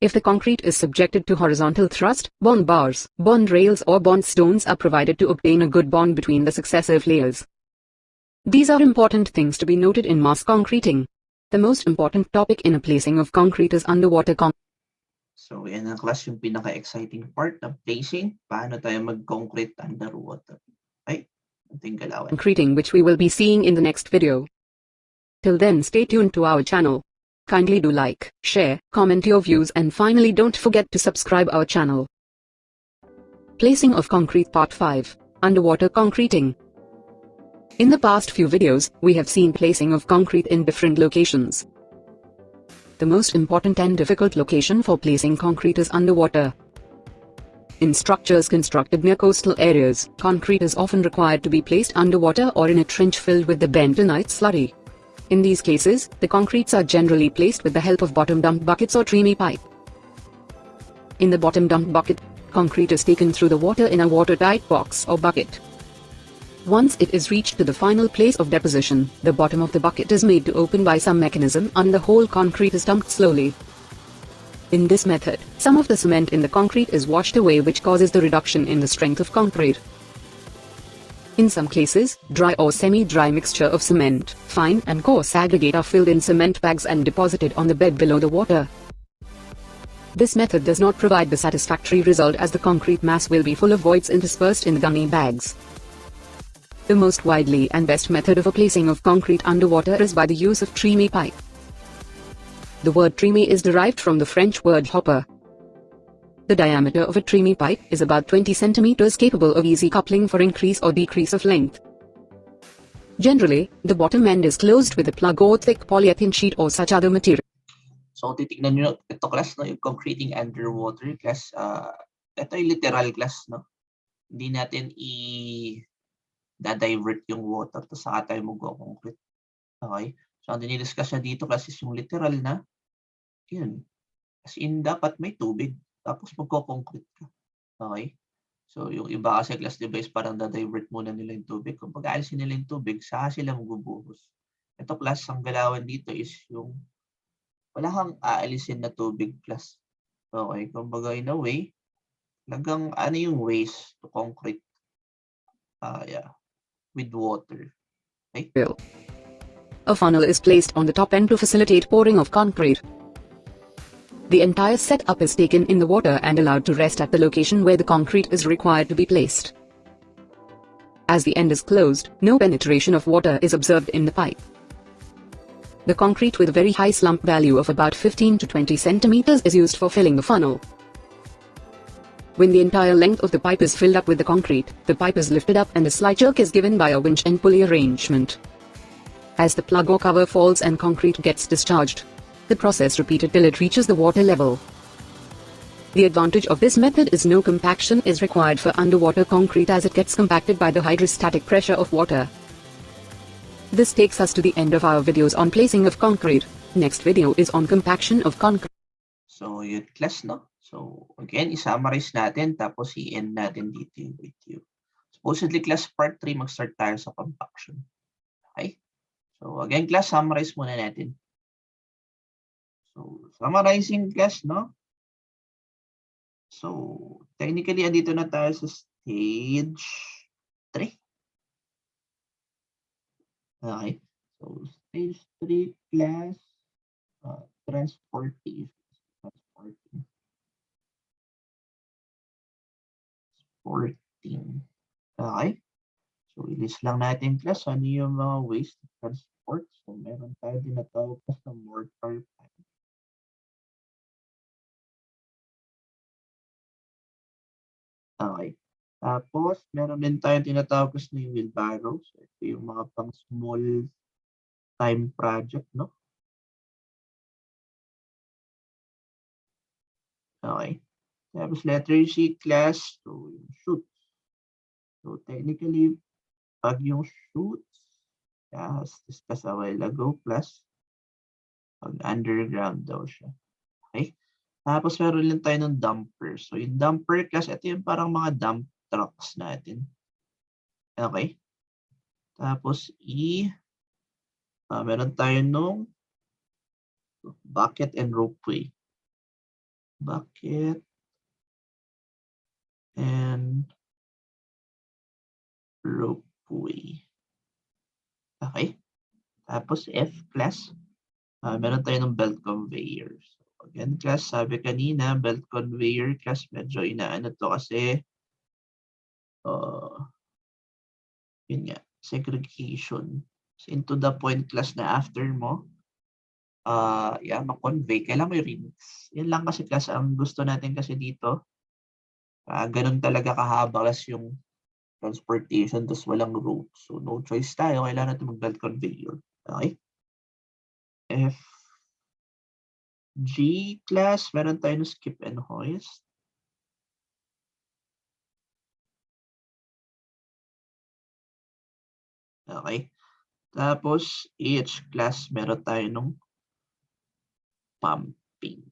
If the concrete is subjected to horizontal thrust, bond bars, bond rails or bond stones are provided to obtain a good bond between the successive layers. These are important things to be noted in mass concreting. The most important topic in a placing of concrete is underwater concrete. So, yan ang class yung pinaka-exciting part ng placing. Paano tayo mag-concrete underwater. Okay? Concreting, which we will be seeing in the next video. Till then, stay tuned to our channel. Kindly do like, share, comment your views, and finally don't forget to subscribe our channel. Placing of concrete Part 5. Underwater concreting. In the past few videos, we have seen placing of concrete in different locations. The most important and difficult location for placing concrete is underwater. In structures constructed near coastal areas, concrete is often required to be placed underwater or in a trench filled with the bentonite slurry. In these cases, the concretes are generally placed with the help of bottom dump buckets or Treamy Pipe. In the bottom dump bucket, concrete is taken through the water in a watertight box or bucket. Once it is reached to the final place of deposition, the bottom of the bucket is made to open by some mechanism and the whole concrete is dumped slowly. In this method, some of the cement in the concrete is washed away, which causes the reduction in the strength of concrete. In some cases, dry or semi-dry mixture of cement, fine and coarse aggregate are filled in cement bags and deposited on the bed below the water. This method does not provide the satisfactory result, as the concrete mass will be full of voids interspersed in the gummy bags. The most widely and best method of placing of concrete underwater is by the use of Treamy Pipe. The word treamy is derived from the French word hopper. The diameter of a treamy pipe is about 20 centimeters, capable of easy coupling for increase or decrease of length. Generally, the bottom end is closed with a plug or thick polyethylene sheet or such other material. So, titignan nyo ito class, no? Yung concreting underwater class. Ito yung literal class, no? Hindi natin i-divert yung water to saka tayo mag-concrete. Okay? So, ang dinidiscuss na dito class is yung literal na, yun. As in, dapat may tubig. Tapos magko-concrete ka. Okay? So, yung iba kasi class device parang da-divert muna nila yung tubig. Kung pag-aalisin nila yung tubig, saka sila magbubuhos. Ito class, ang galawan dito is yung wala kang aalisin na tubig class. Okay? Kumbaga in a way, talagang ano yung waste to concrete with water. Okay? A funnel is placed on the top end to facilitate pouring of concrete. The entire setup is taken in the water and allowed to rest at the location where the concrete is required to be placed. As the end is closed, no penetration of water is observed in the pipe. The concrete with a very high slump value of about 15 to 20 centimeters is used for filling the funnel. When the entire length of the pipe is filled up with the concrete, the pipe is lifted up and a slight jerk is given by a winch and pulley arrangement. As the plug or cover falls and concrete gets discharged, the process repeated till it reaches the water level. The advantage of this method is no compaction is required for underwater concrete, as it gets compacted by the hydrostatic pressure of water. This takes us to the end of our videos on placing of concrete. Next video is on compaction of concrete. So, yun class, no? So, again, i-summarize natin, tapos i-end natin dito yung video. Supposedly, class part 3, mag-start tayo sa compaction. Okay? So, again, class, summarize muna natin. So, summarizing class, no? So, technically, andito na tayo sa stage 3. Okay. So, stage 3 class, transporting. Okay. So, i-list lang natin class ano yung mga ways to transport. So, meron tayo dinatawag na mortar pipe. Okay. Tapos, meron din tayo tinatawag na yung wheelbarrow. So, ito yung mga pang small time project, no? Okay. Tapos, letter C class, so yung chutes. So, technically, pag yung chutes, as discussed a while ago, plus, pag underground daw siya. Okay? Tapos, meron lang tayo ng dumper. So, yung dumper class, ito yung parang mga dump trucks natin. Okay? Tapos, meron tayo nung bucket and ropeway. Bucket and ropeway. Okay? Tapos, F class, meron tayo ng belt conveyors. So, again, class, sabi kanina, belt conveyor class, medyo inaano to kasi, yun nga, segregation. So, into the point class na after mo, ma-convey, kailangan mo yung rings. Yan lang kasi class, ang gusto natin kasi dito, ganun talaga kahaba class yung transportation, tapos walang route. So, no choice tayo, kailangan natin mag-belt conveyor. Okay? F G class, meron tayo ng skip and hoist. Okay. Tapos, H class, meron tayo ng pumping.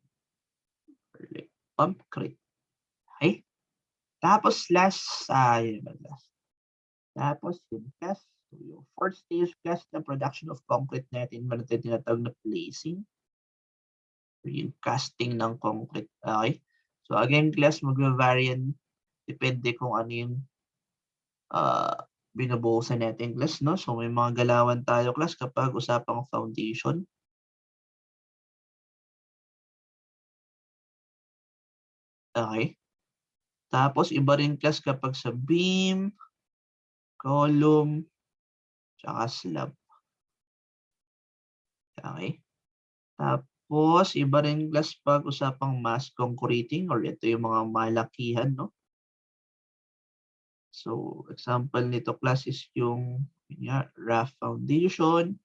Pump crate. Okay. Tapos, last. Tapos, yung class, yung fourth stage class na production of concrete natin, meron tayo tinatawag na placing. Yung casting ng concrete. Okay. So, again, class, mag-vary yan. Depende kung ano yung binubuhusan natin class, no? So, may mga galawan tayo class kapag usapang foundation. Okay. Tapos, iba rin class kapag sa beam, column, tsaka slab. Okay. Tapos, iba rin class pag usapang mass concreting or ito yung mga malakihan, no? So, example nito class is yung rough foundation,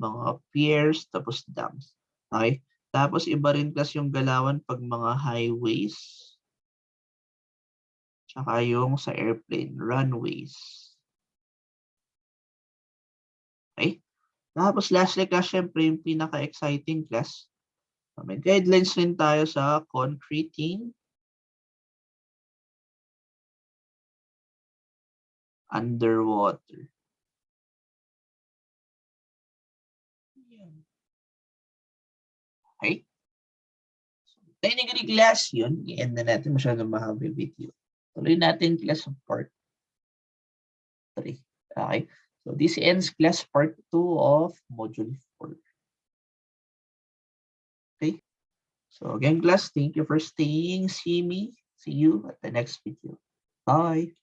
mga piers, tapos dams. Okay? Tapos, iba rin class yung galawan pag mga highways, tsaka yung sa airplane, runways. Okay? Tapos, lastly class, syempre yung pinaka-exciting class. May guidelines rin tayo sa concreting, underwater. Okay? Technically class yun. I-end na natin, masyadong mahaba yung video. Tuloy natin class of part 3. Okay? So this ends class part 2 of module 4. Okay? So again class, thank you for staying. See you at the next video. Bye.